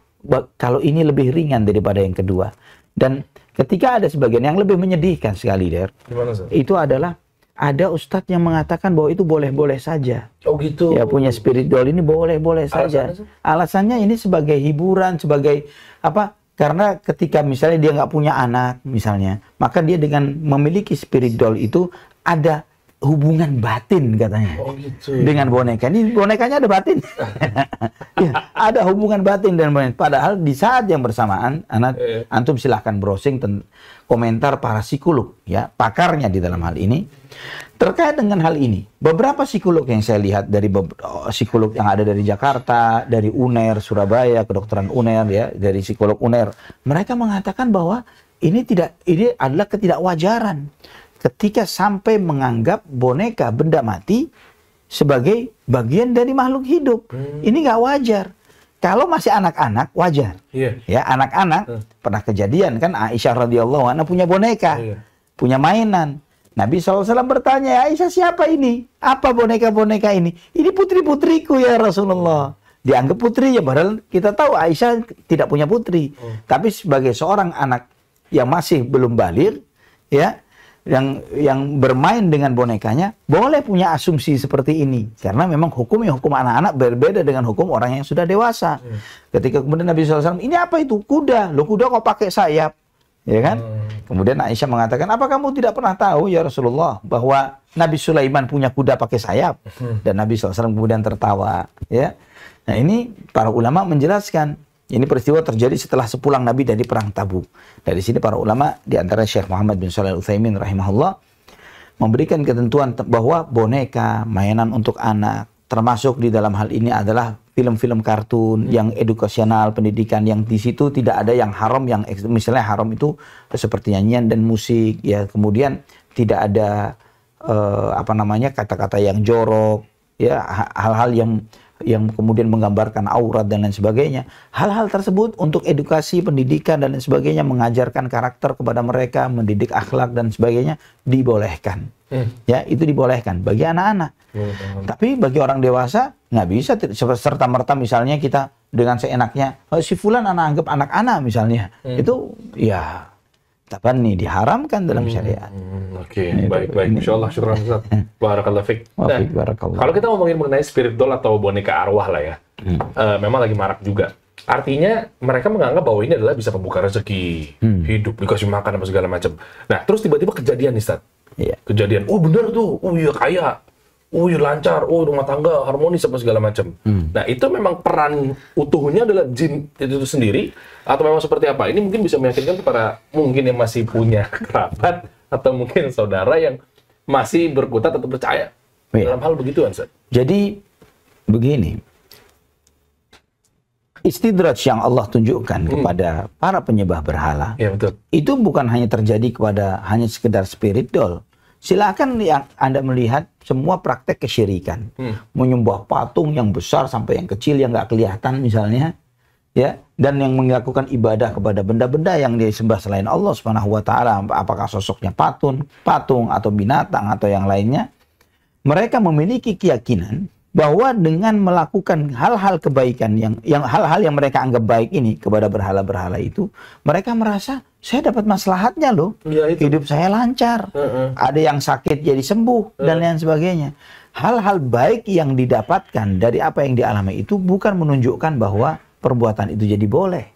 kalau ini lebih ringan daripada yang kedua? Dan ketika ada sebagian yang lebih menyedihkan sekali, Der, itu adalah ada ustadz yang mengatakan bahwa itu boleh-boleh saja.
Oh gitu.
Ya, punya spirit doll ini boleh-boleh saja. Alasannya ini sebagai hiburan, sebagai apa? Karena ketika misalnya dia nggak punya anak, misalnya, maka dia dengan memiliki spirit doll itu ada hubungan batin katanya. Oh gitu. Dengan boneka. Ini bonekanya ada batin. Ya, ada hubungan batin dan boneka. Padahal di saat yang bersamaan, antum silahkan browsing komentar para psikolog, ya, pakarnya di dalam hal ini. Terkait dengan hal ini, beberapa psikolog yang saya lihat dari psikolog yang ada dari Jakarta, dari UNER, Surabaya, kedokteran UNER, ya, dari psikolog UNER, mereka mengatakan bahwa ini adalah ketidakwajaran ketika sampai menganggap boneka benda mati sebagai bagian dari makhluk hidup. Ini nggak wajar. Kalau masih anak-anak wajar. Ya, anak-anak pernah kejadian kan, Aisyah radhiyallahu anha punya boneka, punya mainan. Nabi SAW bertanya, Aisyah, siapa ini? Apa boneka-boneka ini? Ini putri-putriku ya Rasulullah. Dianggap putri ya, padahal kita tahu Aisyah tidak punya putri. Tapi sebagai seorang anak yang masih belum baligh, ya, yang bermain dengan bonekanya, boleh punya asumsi seperti ini. Karena memang hukum anak-anak berbeda dengan hukum orang yang sudah dewasa. Ketika kemudian Nabi SAW, ini apa itu? Kuda. Loh, kuda kok pakai sayap? Ya kan? Kemudian Aisyah mengatakan, apa kamu tidak pernah tahu ya Rasulullah bahwa Nabi Sulaiman punya kuda pakai sayap? Dan Nabi SAW kemudian tertawa. Ya, nah ini para ulama menjelaskan. Ini peristiwa terjadi setelah sepulang Nabi dari perang Tabuk. Dari sini para ulama, di antara Syekh Muhammad bin Shalih Al-Utsaimin rahimahullah, memberikan ketentuan bahwa boneka, mainan untuk anak, termasuk di dalam hal ini adalah film-film kartun yang edukasional, pendidikan, yang di situ tidak ada yang haram, yang misalnya haram itu seperti nyanyian dan musik, ya. Kemudian tidak ada kata-kata yang jorok, ya, hal-hal yang kemudian menggambarkan aurat dan lain sebagainya. Hal-hal tersebut untuk edukasi, pendidikan dan lain sebagainya, mengajarkan karakter kepada mereka, mendidik akhlak dan sebagainya, dibolehkan. Ya, itu dibolehkan bagi anak-anak. Tapi bagi orang dewasa nggak bisa serta-merta misalnya kita dengan seenaknya, si fulan anak anggap anak-anak misalnya. Itu ya nih diharamkan dalam syariat.
Oke, baik. Insyaallah, syukran Ustaz. Barakallahu fiik. Nah, kalau kita ngomongin mengenai spirit doll atau boneka arwah lah ya, memang lagi marak juga. Artinya mereka menganggap bahwa ini adalah bisa membuka rezeki, hidup, dikasih makan apa segala macam. Nah, terus tiba-tiba kejadian nih, Ustaz. Iya. Kejadian, oh bener tuh, oh iya kaya, oh iya lancar, oh rumah tangga harmonis apa segala macam. Nah, itu memang peran utuhnya adalah jin itu sendiri, atau memang seperti apa? Ini mungkin bisa meyakinkan kepada mungkin yang masih punya kerabat atau mungkin saudara yang masih berkutat atau percaya dalam hal begituan, Ustaz. Jadi
begini, istidraj yang Allah tunjukkan kepada para penyembah berhala,
ya, betul,
itu bukan hanya terjadi kepada hanya sekedar spirit doll. Silakan yang Anda melihat semua praktek kesyirikan, menyembah patung yang besar sampai yang kecil yang nggak kelihatan misalnya, ya, dan yang melakukan ibadah kepada benda-benda yang disembah selain Allah Subhanahu wa taala, apakah sosoknya patung atau binatang atau yang lainnya. Mereka memiliki keyakinan bahwa dengan melakukan hal-hal kebaikan yang hal-hal yang mereka anggap baik ini kepada berhala-berhala itu, mereka merasa saya dapat maslahatnya loh, ya, hidup saya lancar, ada yang sakit jadi sembuh dan lain sebagainya. Hal-hal baik yang didapatkan dari apa yang dialami itu bukan menunjukkan bahwa perbuatan itu jadi boleh.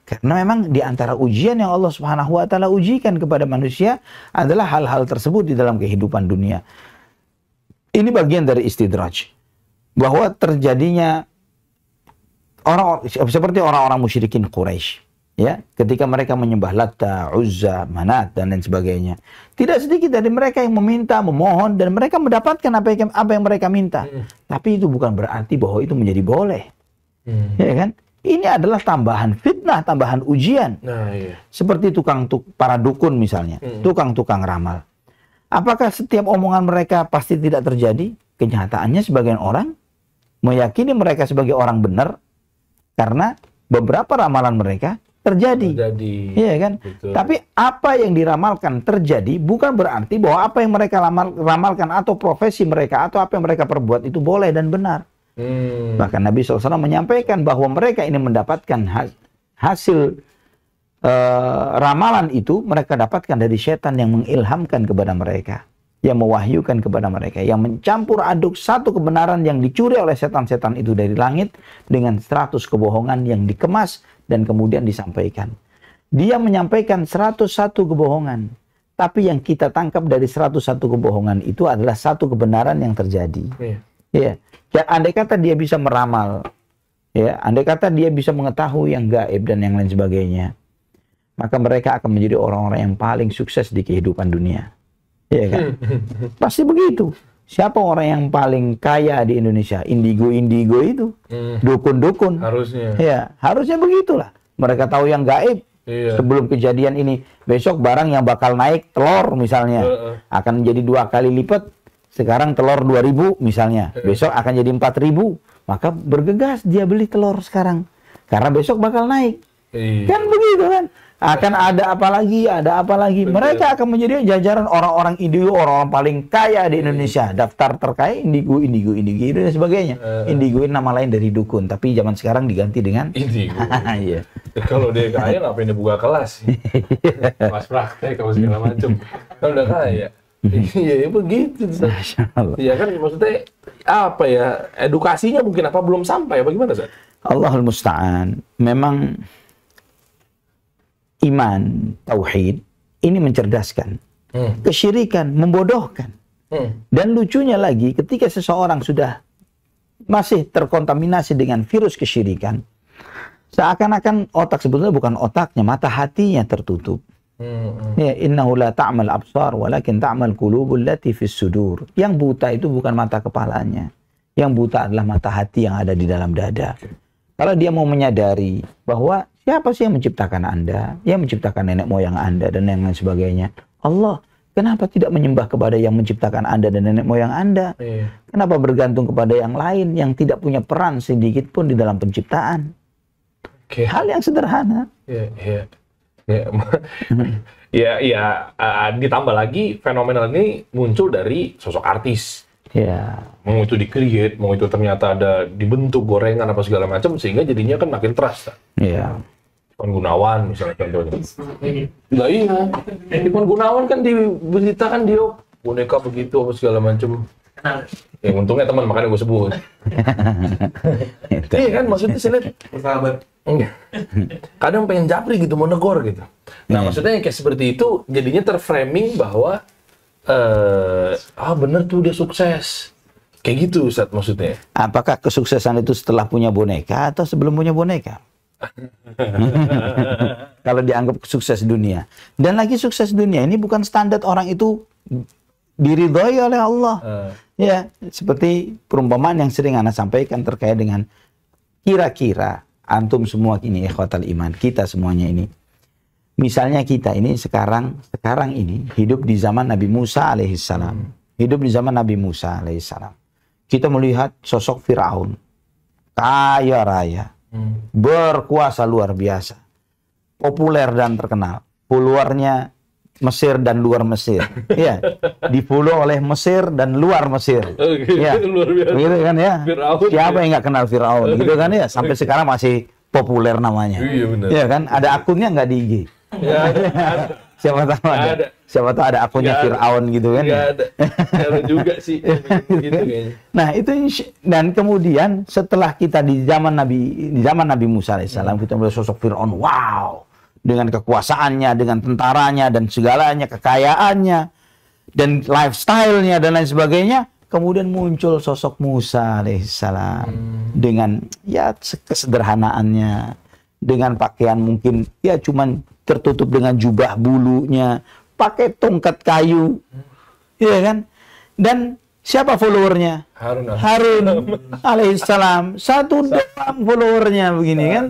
Karena memang di antara ujian yang Allah Subhanahu wa taala ujikan kepada manusia adalah hal-hal tersebut di dalam kehidupan dunia. Ini bagian dari istidraj. Bahwa terjadinya seperti orang-orang musyrikin Quraisy, ya, ketika mereka menyembah Latta, Uzza, Manat dan lain sebagainya. Tidak sedikit dari mereka yang meminta, memohon, dan mereka mendapatkan apa yang mereka minta. Tapi itu bukan berarti bahwa itu menjadi boleh. Ya kan? Ini adalah tambahan fitnah, tambahan ujian.
Nah, iya.
Seperti para dukun misalnya, tukang-tukang ramal. Apakah setiap omongan mereka pasti tidak terjadi? Kenyataannya sebagian orang meyakini mereka sebagai orang benar karena beberapa ramalan mereka terjadi. Iya kan?
Betul.
Tapi apa yang diramalkan terjadi bukan berarti bahwa apa yang mereka ramalkan atau profesi mereka atau apa yang mereka perbuat itu boleh dan benar. Bahkan Nabi SAW menyampaikan bahwa mereka ini mendapatkan hasil ramalan itu mereka dapatkan dari setan yang mengilhamkan kepada mereka, yang mewahyukan kepada mereka, yang mencampur aduk satu kebenaran yang dicuri oleh setan-setan itu dari langit dengan 100 kebohongan yang dikemas dan kemudian disampaikan. Dia menyampaikan 101 kebohongan, tapi yang kita tangkap dari 101 kebohongan itu adalah satu kebenaran yang terjadi. Ya, andai kata dia bisa meramal, ya, andai kata dia bisa mengetahui yang gaib dan yang lain sebagainya, maka mereka akan menjadi orang-orang yang paling sukses di kehidupan dunia. Ya kan? Pasti begitu. Siapa orang yang paling kaya di Indonesia? Indigo itu. Dukun-dukun.
Harusnya.
Ya, harusnya begitulah. Mereka tahu yang gaib.
Iya.
Sebelum kejadian ini. Besok barang yang bakal naik, telur misalnya, akan menjadi 2 kali lipat. Sekarang telur 2.000 misalnya. Besok akan jadi 4.000. Maka bergegas dia beli telur sekarang. Karena besok bakal naik.
Iya.
Kan begitu kan? Akan ada apa lagi.
Betul.
Mereka akan menjadi jajaran orang-orang indigo, orang-orang paling kaya di Indonesia. Daftar terkaya indigo dan sebagainya. Indigo ini nama lain dari dukun, tapi zaman sekarang diganti dengan
indigo.
Iya.
Kalau dia kaya ngapain dia buka kelas? Kelas praktek apa segala macam. Kalau udah kaya. Iya, begitu. Iya kan, maksudnya apa ya? Edukasinya mungkin apa belum sampai, bagaimana, Ustaz?
Allahul musta'an. Memang iman, tauhid, ini mencerdaskan. Kesyirikan membodohkan. Dan lucunya lagi, ketika seseorang sudah masih terkontaminasi dengan virus kesyirikan, seakan-akan otak sebetulnya bukan otaknya, mata hatinya tertutup. Ya, innahu la ta'mal absar walakin ta'mal qulubul lati fis sudur. Yang buta itu bukan mata kepalanya. Yang buta adalah mata hati yang ada di dalam dada. Kalau dia mau menyadari bahwa siapa sih yang menciptakan Anda, yang menciptakan nenek moyang Anda dan yang lain sebagainya, Allah. Kenapa tidak menyembah kepada yang menciptakan Anda dan nenek moyang Anda? Kenapa bergantung kepada yang lain yang tidak punya peran sedikit pun di dalam penciptaan? Hal yang sederhana.
Ditambah lagi fenomena ini muncul dari sosok artis. Mau itu di-create, mau itu ternyata ada dibentuk gorengan apa segala macam, sehingga jadinya kan makin trust. Ivan Gunawan misalnya contohnya. Lah iya, Ivan Gunawan kan diberitakan dia boneka begitu apa segala macam. Ya untungnya teman, makanya gue sebut. Iya kan, maksudnya saya lihat sahabat. Kadang pengen japri gitu, mau negor gitu. Nah maksudnya yang kayak seperti itu jadinya terframing bahwa bener tuh dia sukses. Kayak gitu Ustaz maksudnya.
Apakah kesuksesan itu setelah punya boneka atau sebelum punya boneka? Kalau dianggap sukses dunia. Dan lagi sukses dunia ini bukan standar orang itu diridhoi oleh Allah. Ya, seperti perumpamaan yang sering Anda sampaikan terkait dengan kira-kira antum semua ini ikhwatal iman, kita semuanya ini. Misalnya kita ini sekarang ini hidup di zaman Nabi Musa alaihissalam. Hidup di zaman Nabi Musa alaihissalam. Kita melihat sosok Firaun. Kaya raya. Berkuasa luar biasa, populer dan terkenal, followernya Mesir dan luar Mesir, ya, di-follow oleh Mesir dan luar Mesir, ya, luar biasa. Gitu kan ya, Firaun, siapa yang nggak kenal Firaun, gitu kan ya, sampai sekarang masih populer namanya, ya kan, ada akunnya nggak di IG, siapa tahu ada akunnya Firaun gitu kan,
ada juga sih, gitu kayaknya.
Nah itu dan kemudian setelah kita di zaman Nabi Musa alaihissalam kita melihat sosok Firaun, wow, dengan kekuasaannya, dengan tentaranya dan segalanya, kekayaannya dan lifestyle-nya dan lain sebagainya. Kemudian muncul sosok Musa alaihissalam dengan ya kesederhanaannya, dengan pakaian mungkin ya cuman tertutup dengan jubah bulunya, pakai tongkat kayu, iya kan? Dan siapa followernya? Harun alaihissalam. Satu doang followernya begini kan?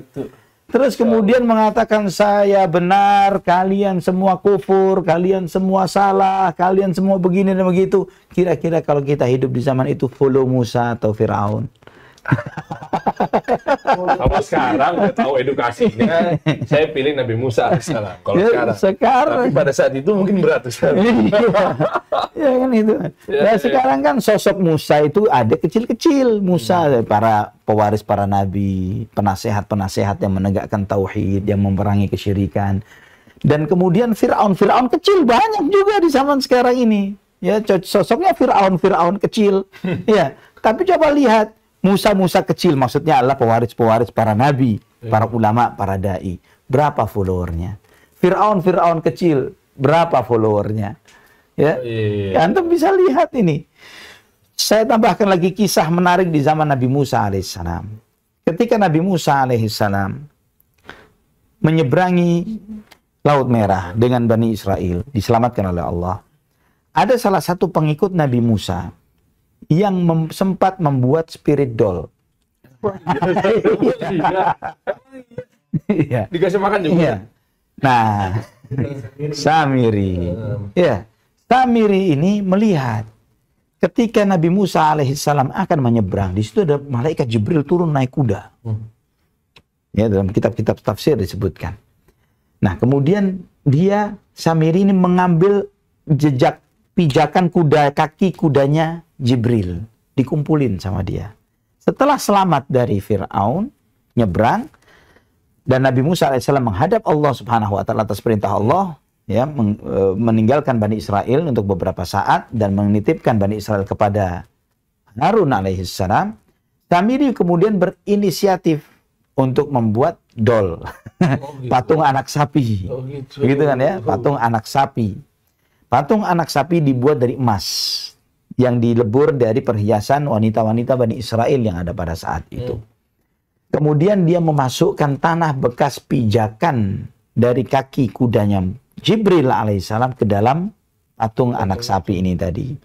Terus kemudian mengatakan saya benar, kalian semua kufur, kalian semua salah, kalian semua begini dan begitu. Kira-kira kalau kita hidup di zaman itu follow Musa atau Firaun?
Kalau sekarang udah tahu edukasinya, saya pilih Nabi Musa alaihissalam. Kalau sekarang. Tapi pada saat itu mungkin berat.
Ya kan itu. Nah sekarang kan sosok Musa itu ada kecil-kecil. Musa para pewaris para nabi, penasehat-penasehat yang menegakkan tauhid, yang memerangi kesyirikan. Dan kemudian Firaun kecil banyak juga di zaman sekarang ini. Ya sosoknya Firaun kecil. Ya, tapi coba lihat Musa kecil maksudnya adalah pewaris para nabi, para ulama, para dai. Berapa followernya? Firaun kecil, berapa followernya? Ya, Antum bisa lihat ini. Saya tambahkan lagi kisah menarik di zaman Nabi Musa alaihissalam. Ketika Nabi Musa alaihissalam menyeberangi Laut Merah dengan Bani Israel, diselamatkan oleh Allah. Ada salah satu pengikut Nabi Musa yang sempat membuat spirit doll.
Dikasih makan juga.
Iya. Nah, Samiri. Ya, Samiri ini melihat ketika Nabi Musa alaihissalam akan menyeberang, di situ ada malaikat Jibril turun naik kuda. Ya, dalam kitab-kitab tafsir disebutkan. Nah, kemudian Samiri ini mengambil jejak pijakan kaki kudanya Jibril, dikumpulin sama dia. Setelah selamat dari Firaun, nyebrang, dan Nabi Musa alaihissalam menghadap Allah subhanahu wa ta'ala atas perintah Allah, ya, meninggalkan Bani Israel untuk beberapa saat dan menitipkan Bani Israel kepada Harun alaihissalam. Samiri kemudian berinisiatif untuk membuat doll,
gitu.
patung anak sapi.
Oh, gitu.
Begitu kan ya, patung anak sapi. Patung anak sapi dibuat dari emas yang dilebur dari perhiasan wanita-wanita Bani Israel yang ada pada saat itu. Kemudian dia memasukkan tanah bekas pijakan dari kaki kudanya Jibril alaihissalam ke dalam patung anak sapi ini tadi.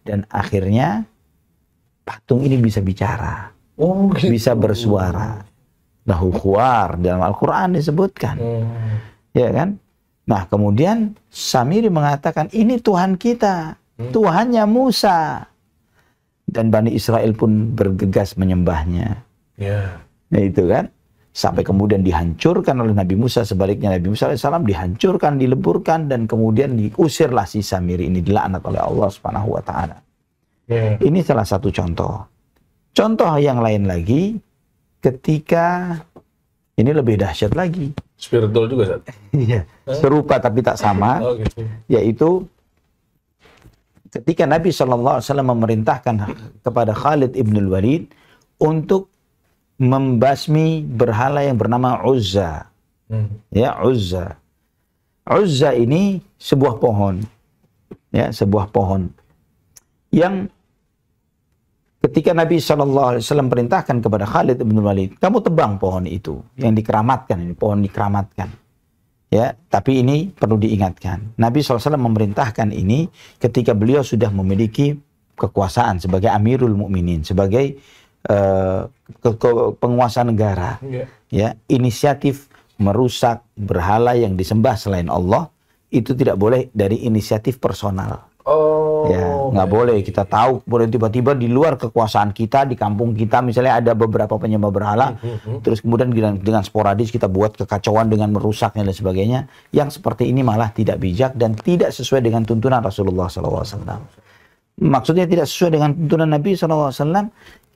Dan akhirnya patung ini bisa bicara,
Oh, gitu.
bisa bersuara. Lahu khuar dalam Al-Quran disebutkan. Ya kan? Nah, kemudian Samiri mengatakan, ini Tuhan kita, Tuhannya Musa. Dan Bani Israel pun bergegas menyembahnya.
Ya.
Nah, itu kan. Sampai kemudian dihancurkan oleh Nabi Musa. Sebaliknya Nabi Musa AS dihancurkan, dileburkan, dan kemudian diusirlah si Samiri ini, dilaknat oleh Allah Subhanahu wa Ta'ala.
Ya.
Ini salah satu contoh. Contoh yang lain lagi, ketika ini lebih dahsyat lagi.
Spiritual juga, Ustaz?
Iya, serupa tapi tak sama,
Oh, gitu.
yaitu ketika Nabi SAW memerintahkan kepada Khalid ibn Walid untuk membasmi berhala yang bernama Uzza. Ya, Uzza. Uzza ini sebuah pohon. Ya, sebuah pohon. Yang ketika Nabi SAW perintahkan kepada Khalid bin Walid, kamu tebang pohon itu yang dikeramatkan, ini pohon dikeramatkan. Ya, tapi ini perlu diingatkan. Nabi SAW memerintahkan ini ketika beliau sudah memiliki kekuasaan sebagai Amirul Mukminin, sebagai penguasa negara. Ya, inisiatif merusak berhala yang disembah selain Allah itu tidak boleh dari inisiatif personal.
Oh,
Ya, nggak boleh kita tahu kemudian tiba-tiba di luar kekuasaan kita di kampung kita misalnya ada beberapa penyembah berhala, terus kemudian dengan sporadis kita buat kekacauan dengan merusaknya dan sebagainya. Yang seperti ini malah tidak bijak dan tidak sesuai dengan tuntunan Rasulullah SAW. Maksudnya tidak sesuai dengan tuntunan Nabi SAW.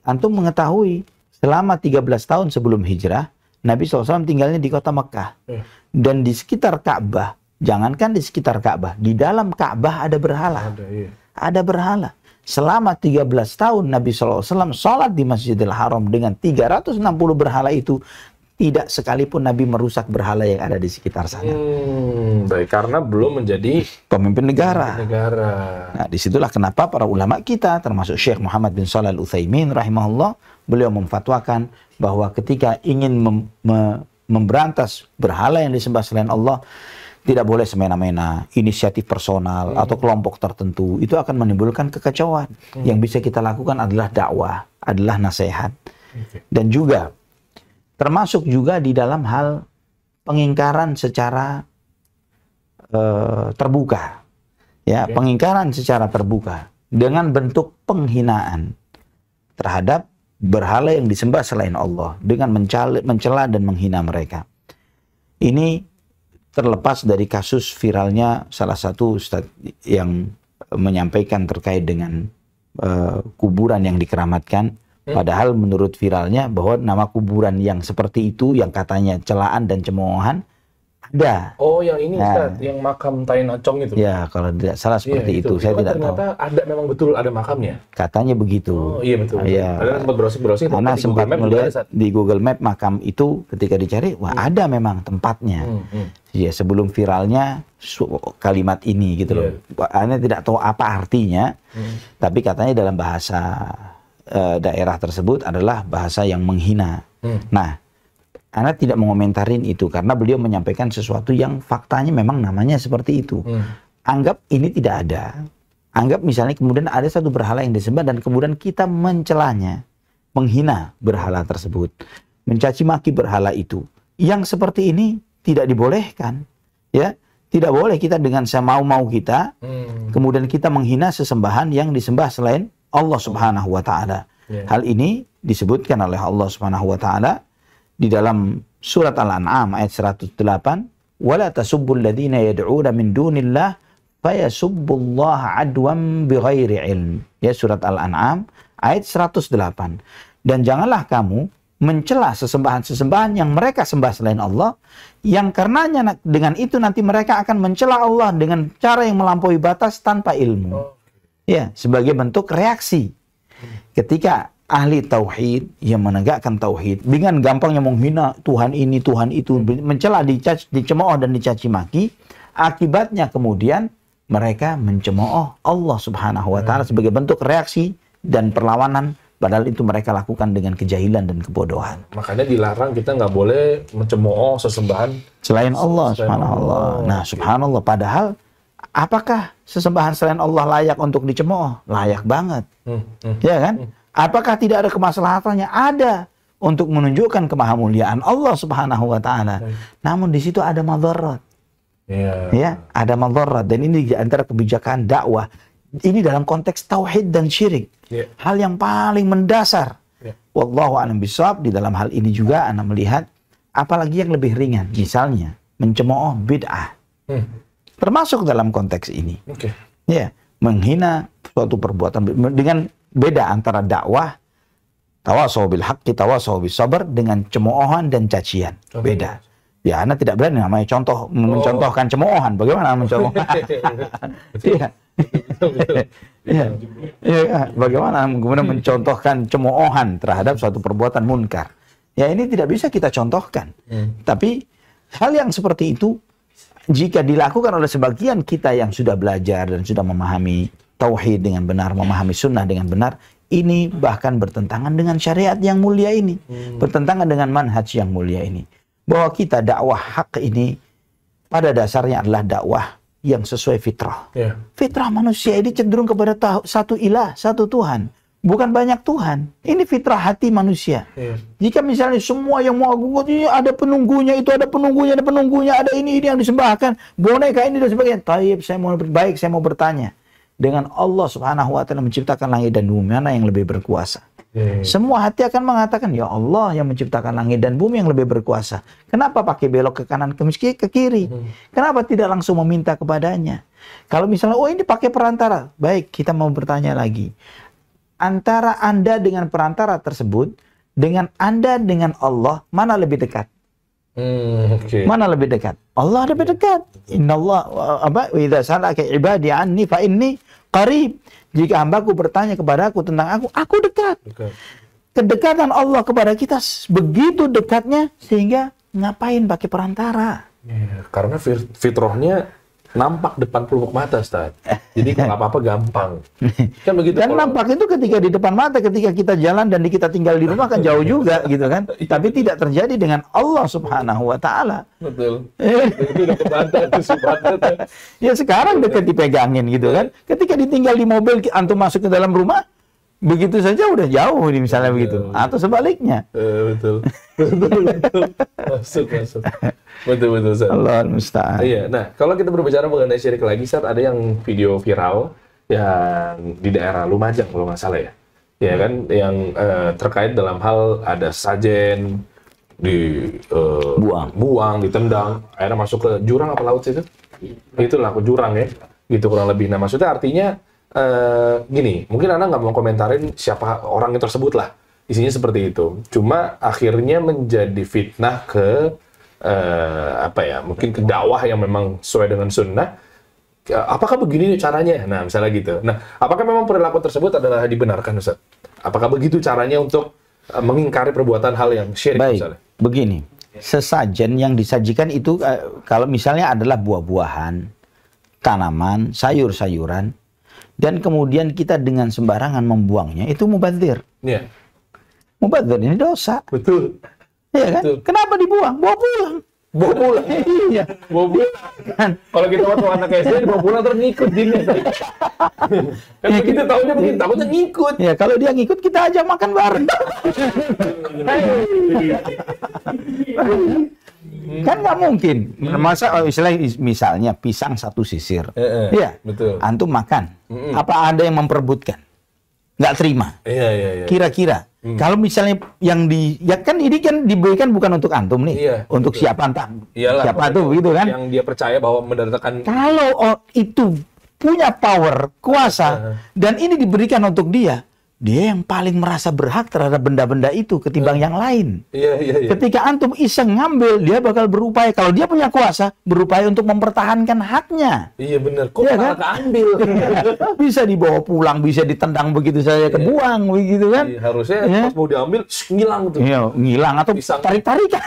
Antum mengetahui selama 13 tahun sebelum hijrah Nabi SAW tinggalnya di kota Mekah dan di sekitar Ka'bah. Jangankan di sekitar Ka'bah, di dalam Ka'bah ada berhala. Ada berhala. Selama 13 tahun Nabi SAW sholat di Masjidil Haram dengan 360 berhala itu, tidak sekalipun Nabi merusak berhala yang ada di sekitar sana.
Baik, karena belum menjadi
pemimpin negara. Nah, disitulah kenapa para ulama kita, termasuk Syekh Muhammad bin Shalih Al-Utsaimin rahimahullah, beliau memfatwakan bahwa ketika ingin memberantas berhala yang disembah selain Allah, tidak boleh semena-mena, inisiatif personal atau kelompok tertentu. Itu akan menimbulkan kekacauan. Yang bisa kita lakukan adalah dakwah, adalah nasihat. Dan juga, termasuk juga di dalam hal pengingkaran secara terbuka. Ya, pengingkaran secara terbuka. Dengan bentuk penghinaan terhadap berhala yang disembah selain Allah. Dengan mencela dan menghina mereka. Ini terlepas dari kasus viralnya salah satu ustadz yang menyampaikan terkait dengan kuburan yang dikeramatkan. Padahal menurut viralnya bahwa nama kuburan yang seperti itu, yang katanya celaan dan cemoohan, ada.
Oh, yang ini Ustaz, yang makam Tain Acong itu?
Ya, kalau tidak salah seperti itu. Saya tidak tahu.
Ternyata ada, memang betul ada makamnya?
Katanya begitu.
Oh iya betul.
Ya.
Ada sempat browsing-browsing.
Karena sempat melihat di Google Map makam itu ketika dicari, wah ada memang tempatnya. Ya, sebelum viralnya kalimat ini gitu loh. Anda tidak tahu apa artinya, tapi katanya dalam bahasa daerah tersebut adalah bahasa yang menghina. Nah, Anda tidak mengomentarin itu karena beliau menyampaikan sesuatu yang faktanya memang namanya seperti itu. Anggap ini tidak ada. Anggap misalnya kemudian ada satu berhala yang disembah dan kemudian kita mencelanya, menghina berhala tersebut, mencaci maki berhala itu. Yang seperti ini tidak dibolehkan, ya. Tidak boleh kita dengan semau-mau kita, kemudian kita menghina sesembahan yang disembah selain Allah Subhanahu wa Ta'ala. Hal ini disebutkan oleh Allah Subhanahu wa Ta'ala di dalam surat Al-An'am ayat 108, "Wala tasubbul ladzina yad'una min dunillah fayasubbullaha adwan bighairi ilm." Ya, surat Al-An'am ayat 108. Dan janganlah kamu mencela sesembahan-sesembahan yang mereka sembah selain Allah, yang karenanya dengan itu nanti mereka akan mencela Allah dengan cara yang melampaui batas tanpa ilmu. Ya, sebagai bentuk reaksi. Ketika ahli tauhid yang menegakkan tauhid dengan gampangnya menghina Tuhan ini, Tuhan itu, mencela, dicemooh dan dicaci maki, akibatnya kemudian mereka mencemooh Allah Subhanahu wa taala sebagai bentuk reaksi dan perlawanan, padahal itu mereka lakukan dengan kejahilan dan kebodohan.
Makanya dilarang, kita nggak boleh mencemooh sesembahan
Selain Allah Subhanallah. Nah, subhanallah, padahal apakah sesembahan selain Allah layak untuk dicemooh? Layak banget. Ya kan? Apakah tidak ada kemaslahatannya? Ada, untuk menunjukkan kemahamuliaan Allah Subhanahu wa taala. Namun di situ ada madarat. Ya, ada madarat, dan ini di antara kebijakan dakwah. Ini dalam konteks tauhid dan syirik. Hal yang paling mendasar. Wallahu a'lam bishawab. Di dalam hal ini juga ana melihat apalagi yang lebih ringan, misalnya mencemooh bid'ah. Termasuk dalam konteks ini. Ya, menghina suatu perbuatan dengan beda antara dakwah tawasau bil haqqi tawasau bis sabr dengan cemoohan dan cacian. Beda. Ya, Anda tidak berani namanya mencontohkan cemoohan. Bagaimana mencontohkan? Bagaimana kemudian mencontohkan cemoohan terhadap suatu perbuatan munkar? Ya, ini tidak bisa kita contohkan. Tapi hal yang seperti itu jika dilakukan oleh sebagian kita yang sudah belajar dan sudah memahami tauhid dengan benar, memahami sunnah dengan benar, ini bahkan bertentangan dengan syariat yang mulia ini, bertentangan dengan manhaj yang mulia ini. Bahwa kita dakwah hak ini pada dasarnya adalah dakwah yang sesuai fitrah. Fitrah manusia ini cenderung kepada satu ilah, satu Tuhan, bukan banyak Tuhan. Ini fitrah hati manusia. Jika misalnya semua yang mau ada penunggunya, itu ada penunggunya, ada ini yang disembahkan, boneka ini dan sebagainya. Taib, saya mau bertanya. Dengan Allah Subhanahu wa taala menciptakan langit dan bumi, mana yang lebih berkuasa? Semua hati akan mengatakan, ya Allah yang menciptakan langit dan bumi yang lebih berkuasa. Kenapa pakai belok ke kanan, ke kiri? Kenapa tidak langsung meminta kepadanya? Kalau misalnya, oh ini pakai perantara. Baik, kita mau bertanya lagi. Antara Anda dengan perantara tersebut, dengan Anda dengan Allah, mana lebih dekat? Mana lebih dekat? Allah lebih dekat. Innallah wa idza salaka ibadi anni fa inni qarib. Jika hambaku bertanya kepadaku tentang aku dekat. Kedekatan Allah kepada kita begitu dekatnya sehingga ngapain pakai perantara?
Karena fitrahnya nampak depan pelupuk mata, Ustaz. Jadi kalau apa-apa gampang. Kan begitu.
Dan nampak itu ketika di depan mata, ketika kita jalan dan kita tinggal di rumah kan jauh juga gitu kan. Tapi tidak terjadi dengan Allah Subhanahu wa taala.
Betul. Itu udah kebantah itu sifatnya.
Ya sekarang dekat dipegangin gitu kan. Ketika ditinggal di mobil antum masuk ke dalam rumah, begitu saja udah jauh misalnya begitu. Atau sebaliknya.
Betul. Masuk. Betul Ustaz.
Allah musta'an.
Iya. Nah, kalau kita berbicara mengenai syirik lagi, Ustaz, ada yang video viral yang di daerah Lumajang kalau nggak salah ya. Ya kan, yang terkait dalam hal ada sajen buang, ditendang, akhirnya masuk ke jurang apa laut situ? Itulah ke jurang ya. Gitu kurang lebih. Nah, maksudnya artinya gini, mungkin Anda nggak mau komentarin siapa orangnya tersebut lah. Isinya seperti itu. Cuma akhirnya menjadi fitnah ke mungkin ke dakwah yang memang sesuai dengan sunnah. Apakah begini caranya? Nah, misalnya gitu. Nah, apakah memang perilaku tersebut adalah dibenarkan, Ustaz? Apakah begitu caranya untuk mengingkari perbuatan hal yang syirik?
Baik,
misalnya?
Begini. Sesajen yang disajikan itu kalau misalnya adalah buah-buahan, tanaman, sayur-sayuran, dan kemudian kita dengan sembarangan membuangnya, itu mubadzir.
Iya.
Mubadzir ini dosa.
Betul.
Iya kan? Betul. Kenapa dibuang? Bawa pulang. Iya.
Bawa pulang. Kan? Kalau kita waktu anak SD dibawa pulang terus ngikut jinnya. Kan kita tahunya mungkin takutnya ngikut.
Ya, kalau dia ngikut kita ajak makan bareng. Kan nggak mungkin. Masa misalnya pisang satu sisir. Iya.
Betul.
Antum makan. Apa ada yang memperebutkan? Nggak terima.
Iya.
Kira-kira. Kalau misalnya yang kan ini kan diberikan bukan untuk antum nih, untuk betul. Siapa entah, siapa tuh gitu kan?
Yang dia percaya bahwa mendatangkan.
Kalau itu punya power, kuasa, dan ini diberikan untuk dia, dia yang paling merasa berhak terhadap benda-benda itu ketimbang yang lain.
Iya.
Ketika antum iseng ngambil, dia bakal berupaya, kalau dia punya kuasa, berupaya untuk mempertahankan haknya.
Iya benar. Kok
Iya
malah
kan?
keambil?
Bisa dibawa pulang, bisa ditendang begitu saja, kebuang begitu kan.
Iya, harusnya
Iya.
pas mau diambil, ngilang tuh.
Iya, ngilang atau
Pisang.
tarik-tarikan.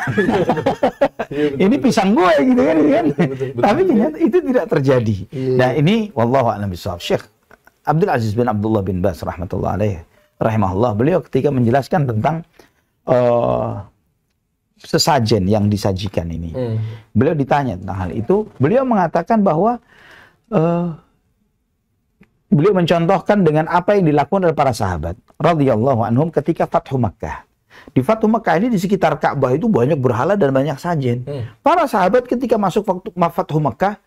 Iya, betul.
Ini pisang gue gitu kan.
betul.
Tapi ternyata itu tidak terjadi.
Iya.
Nah ini wallahu a'lam bishawab. Syekh Abdul Aziz bin Abdullah bin Baz rahmatullah alaih rahimahullah, beliau ketika menjelaskan tentang sesajen yang disajikan ini. Beliau ditanya tentang hal itu, beliau mengatakan bahwa beliau mencontohkan dengan apa yang dilakukan oleh para sahabat radhiyallahu anhum ketika Fathu Makkah. Di Fathu Makkah ini di sekitar Ka'bah itu banyak berhala dan banyak sajen. Para sahabat ketika masuk Fathu Makkah,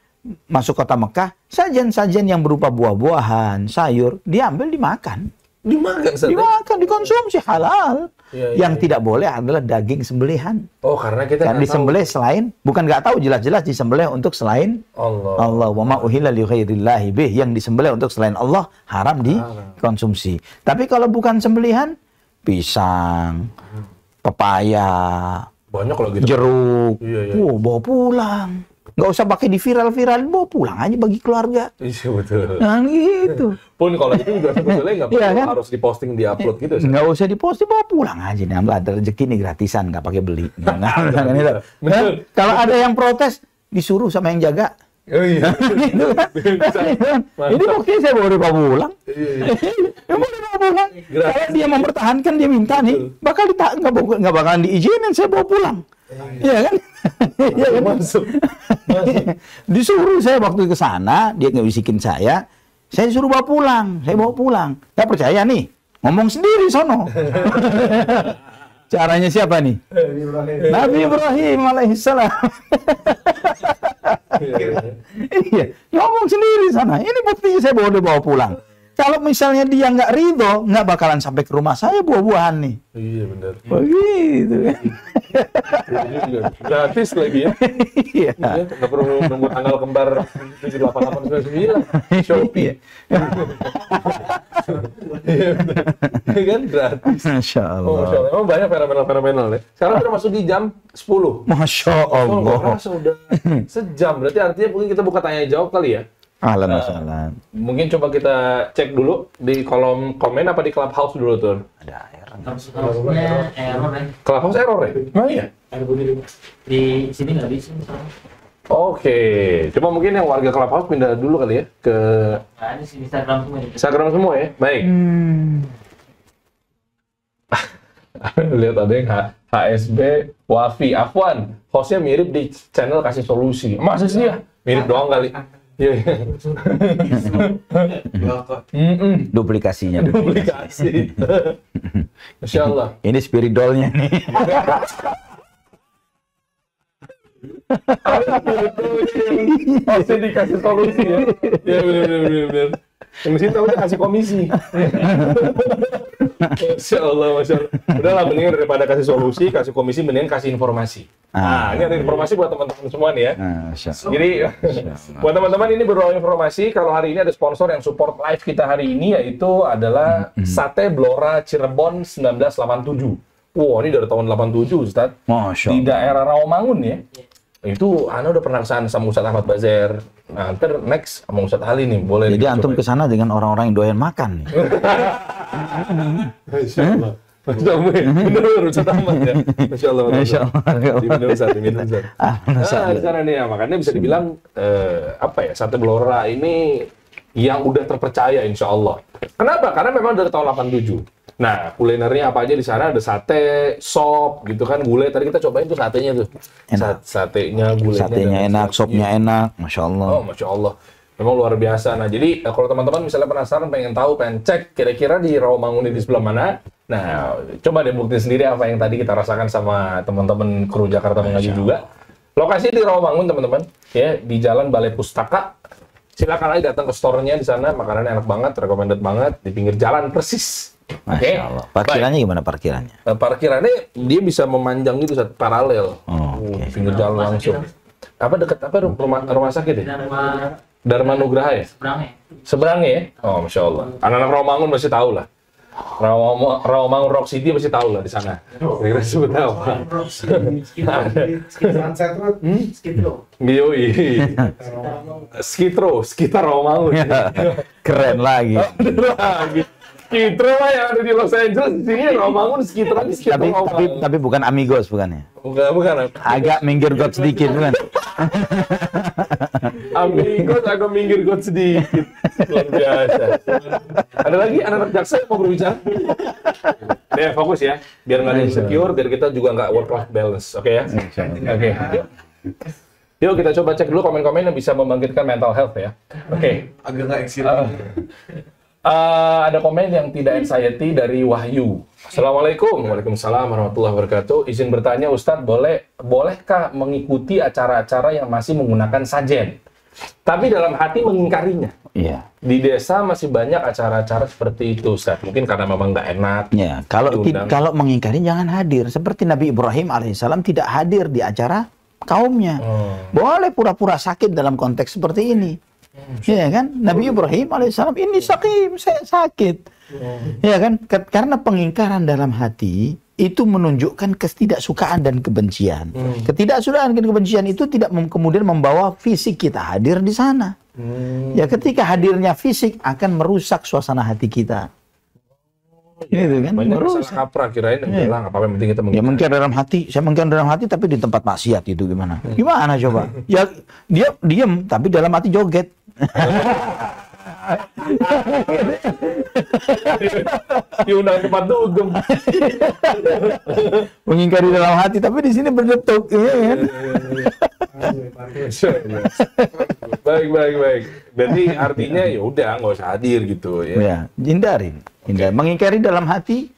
masuk kota Mekah, sajen-sajen yang berupa buah-buahan, sayur, diambil dimakan.
Dimakan, Ustaz?
Dimakan, dikonsumsi halal.
Iya,
Yang tidak boleh adalah daging sembelihan.
Oh, karena kita
Kan
nggak tahu.
disembelih selain, bukan nggak tahu, jelas-jelas disembelih untuk selain Allah. Wa ma uhilla li ghairillahi bih, yang disembelih untuk selain Allah haram dikonsumsi. Tapi kalau bukan sembelihan, pisang, pepaya,
Banyak kalau gitu.
jeruk,
Iya.
bawa pulang. Nggak usah pakai di viral-viralin, bawa pulang aja bagi keluarga.
Iya, betul.
Nah gitu.
Pun kalau itu juga sebetulnya nggak perlu
Iya, kan?
harus diposting, diupload gitu. Ustaz.
Nggak usah diposting, bawa pulang aja. Nih, ada rezeki nih gratisan, nggak pakai beli. Nah,
Betul.
kalau ada yang protes, disuruh sama yang jaga.
Oh iya.
Gitu kan? Ini buktinya saya bawa pulang. Ya boleh bawa pulang. Kalau dia mempertahankan, dia minta nih, nggak bakalan diizinin saya bawa pulang. Iya kan? Iya kan?
Masuk.
Disuruh saya waktu ke sana, dia ngebisikin saya disuruh bawa pulang, saya bawa pulang. Nggak percaya nih, ngomong sendiri sono. Caranya siapa nih? Nabi Ibrahim alaihissalam. Iya, ngomong sendiri sana. Ini buktinya saya bawa pulang. Kalau misalnya dia nggak ridho, nggak bakalan sampai ke rumah saya buah-buahan nih.
Iya, benar.
Begitu kan?
Ini juga gratis lagi ya.
Iya.
Nggak perlu nunggu tanggal kembar 78899. Shopee. Iya, benar. Ini kan gratis.
Masya
Oh, Masya
Allah.
Allah. Emang banyak fenomenal ya. Sekarang udah masuk di jam 10.
Masya
Oh, nggak
Allah.
kerasa udah sejam. Berarti artinya mungkin kita buka tanya jawab kali ya.
Ahlan wa sahlan.
Mungkin coba kita cek dulu di kolom komen apa di Clubhouse dulu tuh.
Ada air.
Harusnya error ya.
Clubhouse error ya? Oh iya.
Di sini nggak bisa misalnya.
Oke, coba mungkin yang warga Clubhouse pindah dulu kali ya ke
Nggak ada sih di Instagram semua.
Instagram semua ya. Baik. Lihat ada yang HSB Wafi Afwan, hostnya mirip di channel Kasih Solusi. Masa sih ya? Mirip doang kali. Iya.
Duplikasinya.
Publikasi. Masya Allah.
Ini spiridolnya nih.
Hostnya dikasih solusi ya. Iya benar. Yang sini tahu kasih komisi. Masya Allah, Masya Allah. Udahlah, mendingan daripada kasih solusi, kasih komisi, mendingan kasih informasi. Nah, ini ada informasi buat teman-teman semua nih ya.
Masya Allah.
Jadi, buat teman-teman ini berulang informasi, kalau hari ini ada sponsor yang support live kita hari ini, yaitu adalah Sate Blora Cirebon 1987. Wow, ini dari tahun 87, Ustaz.
Masya
Di
Allah.
daerah Rawamangun ya. Itu Ana udah pernah kesana sama Ustaz Ahmad Bazer. Nah, ntar next sama Ustaz Ali nih, boleh.
Jadi
dicoba.
antum ke sana dengan orang-orang yang doyan makan nih.
Masya Allah. Masya Allah, bener Ustaz Ahmad ya. Masya Allah.
Masya Allah.
Di mana Ustaz, di mana Ustaz. Nah, di sana nih ya, makanya bisa dibilang apa ya, Sate Blora ini yang udah terpercaya insya Allah. Kenapa? Karena memang dari tahun 87. Nah, kulinernya apa aja di sana, ada sate, sop, gitu kan, gulai. Tadi kita cobain tuh satenya tuh.
Enak.
Satenya, gulainya.
Satenya
dan
enak,
sebagainya.
sopnya enak. Masya Allah.
Oh, Masya Allah. Memang luar biasa. Nah, jadi kalau teman-teman misalnya penasaran, pengen tahu, pengen cek kira-kira di Rawamangun ini di sebelah mana. Nah, coba deh buktiin sendiri apa yang tadi kita rasakan sama teman-teman kru Jakarta Mengaji juga. Lokasi di Rawamangun, teman-teman. Ya, di Jalan Balai Pustaka. Silakan aja datang ke store-nya di sana. Makanannya enak banget, recommended banget. Di pinggir jalan persis.
Masya Allah. Parkirannya gimana parkirannya?
Parkirannya dia bisa memanjang gitu, Sat, paralel.
Oh, oke.
Pinggir jalan langsung. Apa dekat apa rumah sakit ya?
Dharma
Dharma Nugraha ya?
seberangnya.
Seberangnya ya? Oh, Masya Allah. Anak-anak Rawamangun masih tahu lah. Rawamangun Rock City pasti tahu lah di sana. Kira-kira sebut apa?
Sunset Road, Skid Row.
Yoi. Sekitar Rawamangun.
Keren lagi.
Skitro lah yang ada di Los Angeles, di sini Rawamangun Skitro di Skitro Rawamangun.
Tapi bukan Amigos, bukannya?
Bukan.
Agak minggir got sedikit, bukan?
Amigos agak minggir got sedikit. Luar biasa. Ada lagi anak-anak jaksa yang mau berbicara? Deh, fokus ya. Biar nggak ada insecure, biar kita juga nggak work-life balance. Oke ya? Oke. Yuk kita coba cek dulu komen-komen yang bisa membangkitkan mental health ya. Oke.
Agak nggak exciting.
Ada komen yang tidak anxiety dari Wahyu. Assalamualaikum. Waalaikumsalam warahmatullahi wabarakatuh. Izin bertanya Ustadz, bolehkah mengikuti acara-acara yang masih menggunakan sajen, tapi dalam hati mengingkarinya?
Iya.
Di desa masih banyak acara-acara seperti itu, Ustadz. Mungkin karena memang nggak enak.
Ya, kalau mengingkari jangan hadir. Seperti Nabi Ibrahim alaihissalam tidak hadir di acara kaumnya. Boleh pura-pura sakit dalam konteks seperti ini. Ya kan? Nabi Ibrahim alaihissalam, ini sakit, saya sakit. Ya kan? Karena pengingkaran dalam hati itu menunjukkan ketidaksukaan dan kebencian. Ketidaksukaan dan kebencian itu tidak kemudian membawa fisik kita hadir di sana. Ya, ketika hadirnya fisik akan merusak suasana hati kita. Itu kan?
Banyak
Merusak.
masalah kaprah, kirain bilang apa yang penting kita
Ya mungkin dalam hati, saya mungkin dalam hati tapi di tempat maksiat itu gimana? Gimana coba? Ya dia diam tapi dalam hati joget.
Diundang tempat dugem.
Mengingkari dalam hati tapi di sini berdetuk, ya kan?
Baik. Berarti artinya ya udah nggak usah hadir gitu ya.
Ya, hindarin. Mengingkari dalam hati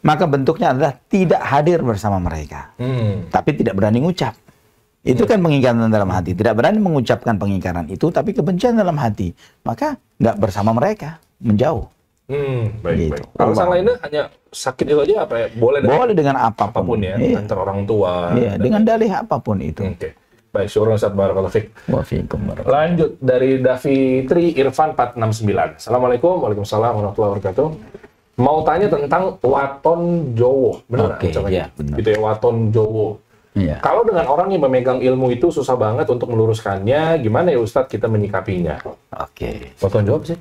maka bentuknya adalah tidak hadir bersama mereka. Tapi tidak berani ngucap. Itu kan pengingkaran dalam hati. Tidak berani mengucapkan pengingkaran itu, tapi kebencian dalam hati. Maka nggak bersama mereka, menjauh.
Baik.
Gitu.
Alasan lainnya hanya sakit itu aja apa ya?
Boleh dengan apapun
ya,
Iya.
antar orang tua.
Iya, dengan dalih apapun itu.
Oke. Baik, syukur Ustaz Barakallahu Fik.
Waalaikumsalam.
Lanjut dari Davitri Irfan 469. Assalamualaikum. Waalaikumsalam warahmatullahi wabarakatuh. Mau tanya tentang waton Jowo. Benar?
Oke, iya, benar.
Gitu ya, waton Jowo.
Iya.
Kalau dengan orang yang memegang ilmu itu susah banget untuk meluruskannya, gimana ya Ustadz kita menyikapinya?
Oke.
Waton Jawa apa sih?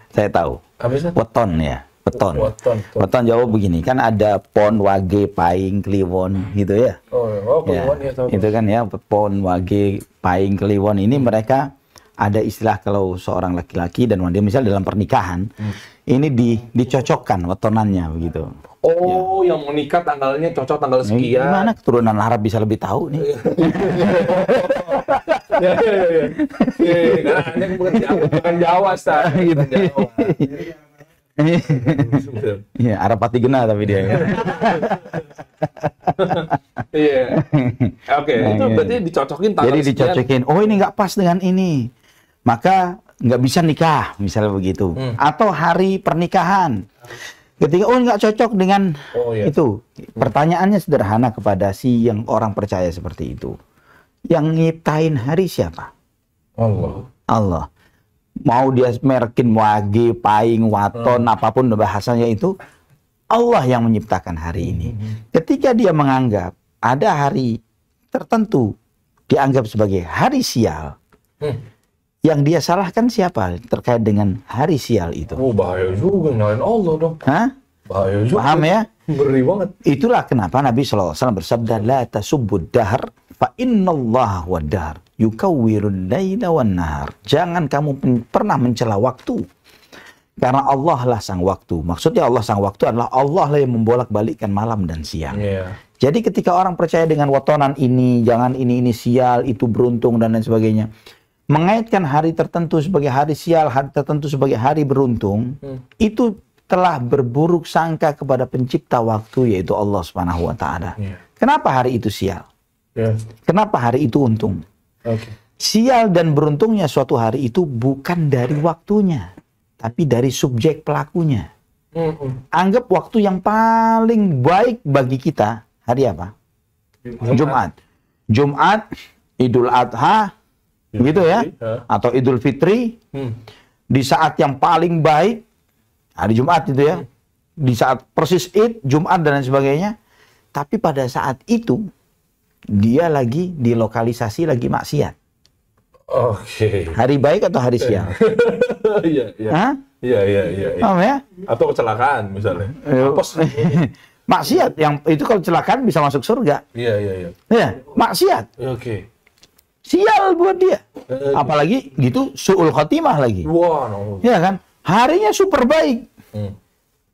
Saya tahu.
Apa sih?
Weton ya. Weton.
Waton.
Weton Jawa begini, kan ada pon, wage, paing, kliwon gitu ya.
Kliwon ya tahu.
Itu kan ya, pon, wage, paing, kliwon ini mereka ada istilah kalau seorang laki-laki dan wanita misal dalam pernikahan, ini dicocokkan wetonannya begitu.
Oh, yang menikah tanggalnya cocok tanggal sekian.
Gimana keturunan Arab bisa lebih tahu nih?
Ya. Karena bukan Jawa, Ustaz.
Gitu.
Bukan Jawa.
Iya, Arab pati gena tapi dia.
Iya. Oke, itu berarti dicocokin tanggal
Jadi
sekian.
dicocokin, oh ini nggak pas dengan ini, maka nggak bisa nikah, misalnya begitu. Atau hari pernikahan, ketika oh nggak cocok dengan itu. Pertanyaannya sederhana kepada si yang orang percaya seperti itu. Yang nyiptain hari siapa? Allah. Mau dia merkin wage, paing, waton, apapun bahasanya itu, Allah yang menciptakan hari ini. Ketika dia menganggap ada hari tertentu dianggap sebagai hari sial, yang dia salahkan siapa terkait dengan hari sial itu?
Oh, bahaya juga nyalain Allah dong.
Hah?
Bahaya juga.
Paham ya?
Ngeri banget.
Itulah kenapa Nabi SAW bersabda, la tasubbud dahr fa innallaha wad-dahr yukawwirul laila wan nahar. Jangan kamu pernah mencela waktu. Karena Allah lah sang waktu. Maksudnya Allah sang waktu adalah Allah lah yang membolak-balikkan malam dan siang. Jadi ketika orang percaya dengan watonan ini, jangan ini sial, itu beruntung dan lain sebagainya. Mengaitkan hari tertentu sebagai hari sial, hari tertentu sebagai hari beruntung, itu telah berburuk sangka kepada pencipta waktu, yaitu Allah Subhanahu wa Ta'ala. Kenapa hari itu sial? Kenapa hari itu untung? Sial dan beruntungnya suatu hari itu bukan dari waktunya, tapi dari subjek pelakunya. Anggap waktu yang paling baik bagi kita hari apa? Jumat, Idul Adha, begitu ya? Atau Idul Fitri. Di saat yang paling baik, hari Jumat itu ya. di saat persis Id, Jumat dan lain sebagainya. Tapi pada saat itu dia lagi dilokalisasi lagi maksiat.
Oke.
Hari baik atau hari sial?
Iya, iya.
Hah?
Iya, iya, iya. Iya.
Paham ya?
Atau kecelakaan misalnya. Apes.
Maksiat yang itu kalau kecelakaan bisa masuk surga.
Iya, iya, iya.
Ya, maksiat.
Oke.
Sial buat dia. Apalagi gitu su'ul khotimah lagi.
Wah, no.
Ya kan? Harinya super baik.
Hmm.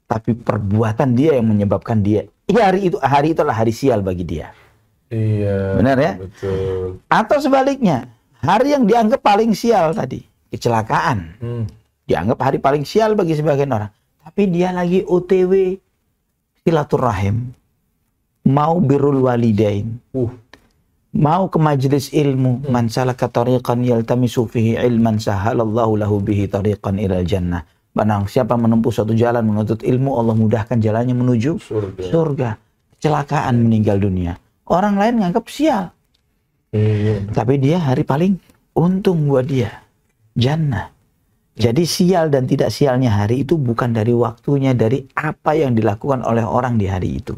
Tapi perbuatan dia yang menyebabkan dia. Ya, hari itu adalah hari sial bagi dia.
Iya.
Benar ya?
Betul.
Atau sebaliknya, hari yang dianggap paling sial tadi, kecelakaan. Dianggap hari paling sial bagi sebagian orang. Tapi dia lagi OTW silaturahim, mau birrul walidain, mau ke majelis ilmu, man salaka tariqan yaltamisu fihi ilman sahalallahu lahu bihi tariqan ilal jannah. Barang siapa menempuh suatu jalan menuntut ilmu, Allah mudahkan jalannya menuju surga. Kecelakaan meninggal dunia. Orang lain nganggap sial. Tapi dia hari paling untung buat dia. Jannah. Jadi sial dan tidak sialnya hari itu bukan dari waktunya, dari apa yang dilakukan oleh orang di hari itu.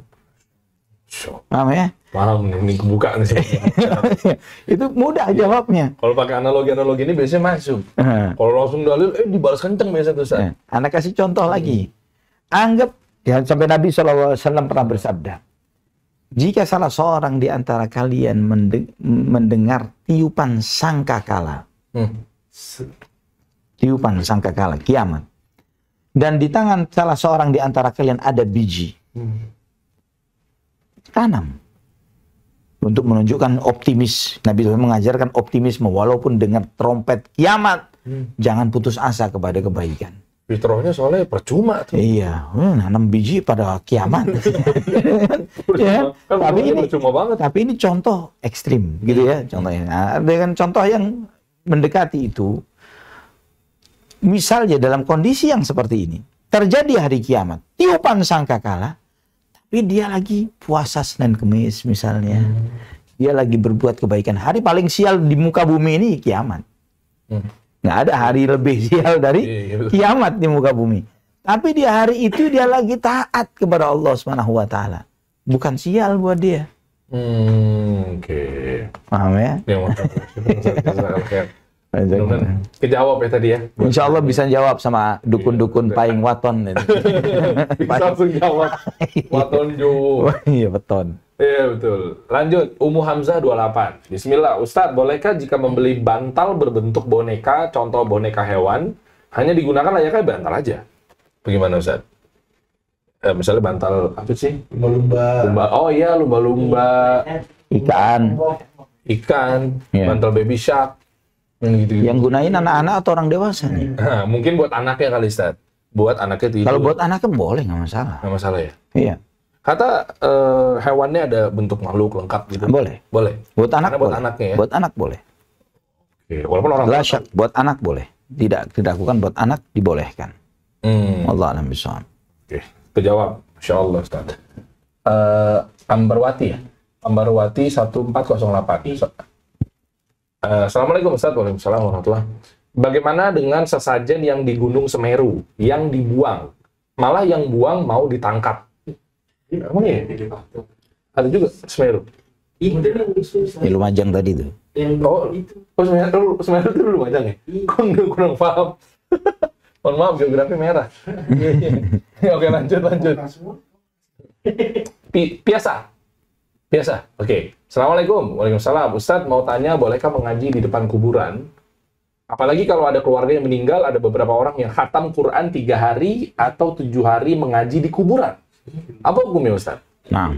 Paham ya?
Paham nih, ini kebuka nih.
Itu mudah jawabnya.
Kalau pakai analogi-analogi ini biasanya masuk. Kalau langsung dalil, dibalas kenceng biasanya tuh.
Anda kasih contoh lagi. Anggap, ya, sampai Nabi SAW pernah bersabda, jika salah seorang di antara kalian mendengar tiupan sangkakala, tiupan sangkakala, kiamat, dan di tangan salah seorang di antara kalian ada biji, tanam. Untuk menunjukkan optimis. Nabi SAW mengajarkan optimisme. Walaupun dengar trompet kiamat, jangan putus asa kepada kebaikan.
Fitrahnya soalnya percuma tuh.
Iya, nanam biji pada kiamat. Ya,
Kan
tapi ini
percuma banget.
Tapi ini contoh ekstrim, gitu ya contohnya. Nah, dengan contoh yang mendekati itu, misalnya dalam kondisi yang seperti ini, terjadi hari kiamat, tiupan sangkakala, tapi dia lagi puasa Senin Kemis misalnya. Dia lagi berbuat kebaikan. Hari paling sial di muka bumi ini kiamat. Nggak ada hari lebih sial dari kiamat di muka bumi. Tapi di hari itu dia lagi taat kepada Allah Subhanahu wa taala. Bukan sial buat dia.
Oke.
Paham ya?
Ya, mudah-mudahan kejawab ya tadi ya.
Insya Allah bisa jawab sama dukun-dukun paing waton.
Bisa langsung jawab. Waton Jo.
Iya, beton.
Iya betul. Lanjut, Ummu Hamzah 28. Bismillah, Ustadz, bolehkah jika membeli bantal berbentuk boneka, contoh boneka hewan, hanya digunakan layaknya bantal aja? Bagaimana Ustadz? Misalnya bantal apa sih?
Lumba-lumba.
Oh iya, lumba-lumba,
Ikan.
ikan,
Iya.
bantal baby shark, gitu-gitu.
Yang gunain anak-anak atau orang dewasa nih?
Nah, mungkin buat anaknya kali Ustadz. Buat anaknya tidur.
Kalau buat anaknya boleh, nggak masalah.
Nggak masalah ya?
Iya,
Kata hewannya ada bentuk makhluk lengkap gitu.
boleh.
Boleh.
Buat anak
Karena buat
boleh.
anaknya ya.
Buat anak boleh.
Oke, walaupun orang
La syak, buat anak boleh. Tidak dilakukan buat anak dibolehkan. Allah alam bisawab.
Oke, kejawab. Insyaallah Ustaz. Ambarwati ya? Ambarwati 1408. Assalamualaikum Ustaz. Waalaikumsalam warahmatullahi. Bagaimana dengan sesajen yang di Gunung Semeru yang dibuang? Malah yang buang mau ditangkap. Emang ya? Ada juga Semeru.
Ini Lumajang tadi tuh.
Oh, Semeru itu Lumajang ya? Kurang paham. Mohon maaf, geografi merah. Oke, lanjut. Biasa. Oke. Assalamualaikum. Waalaikumsalam. Ustadz mau tanya, bolehkah mengaji di depan kuburan? Apalagi kalau ada keluarga yang meninggal, ada beberapa orang yang khatam Quran 3 hari atau 7 hari mengaji di kuburan. Apa hukumnya Ustadz?
Nah,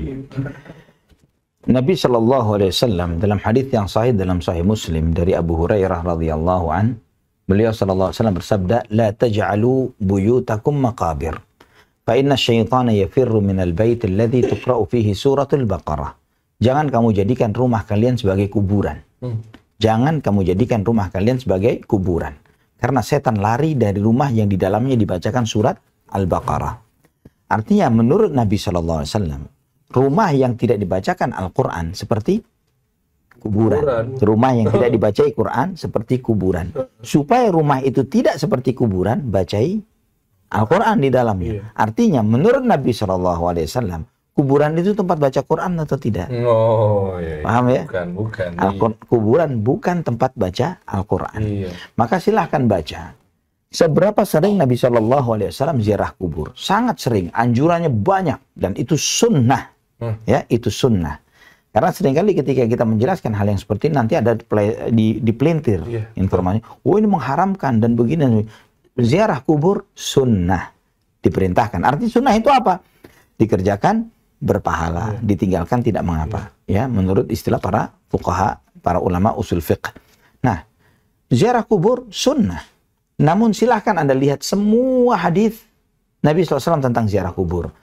Nabi SAW dalam hadis yang sahih dalam Sahih Muslim dari Abu Hurairah radhiyallahu an, beliau SAW bersabda, "La taj'alu buyutakum maqabir, fa inna syaitana yafirru minal bait alladhi tuqra'u fihi suratul Baqarah." Jangan kamu jadikan rumah kalian sebagai kuburan. Jangan kamu jadikan rumah kalian sebagai kuburan. Karena setan lari dari rumah yang di dalamnya dibacakan surat Al-Baqarah. Artinya menurut Nabi SAW, rumah yang tidak dibacakan Al-Quran seperti kuburan. Rumah yang tidak dibacai Quran seperti kuburan. Supaya rumah itu tidak seperti kuburan, bacai Al-Quran di dalamnya.
Iya.
Artinya menurut Nabi SAW, kuburan itu tempat baca Quran atau tidak?
Oh, iya.
Paham ya?
Bukan.
Kuburan bukan tempat baca Al-Quran.
Iya.
Maka silahkan baca. Seberapa sering Nabi SAW ziarah kubur? Sangat sering. Anjurannya banyak. Dan itu sunnah. Ya, itu sunnah. Karena seringkali ketika kita menjelaskan hal yang seperti ini, nanti ada dipelintir informasi. Oh, ini mengharamkan dan begini. Ziarah kubur sunnah. Diperintahkan. Arti sunnah itu apa? Dikerjakan berpahala. Ditinggalkan tidak mengapa. Ya, menurut istilah para fuqaha, para ulama usul fiqh. Nah, ziarah kubur sunnah. Namun silahkan Anda lihat semua hadis Nabi SAW tentang ziarah kubur.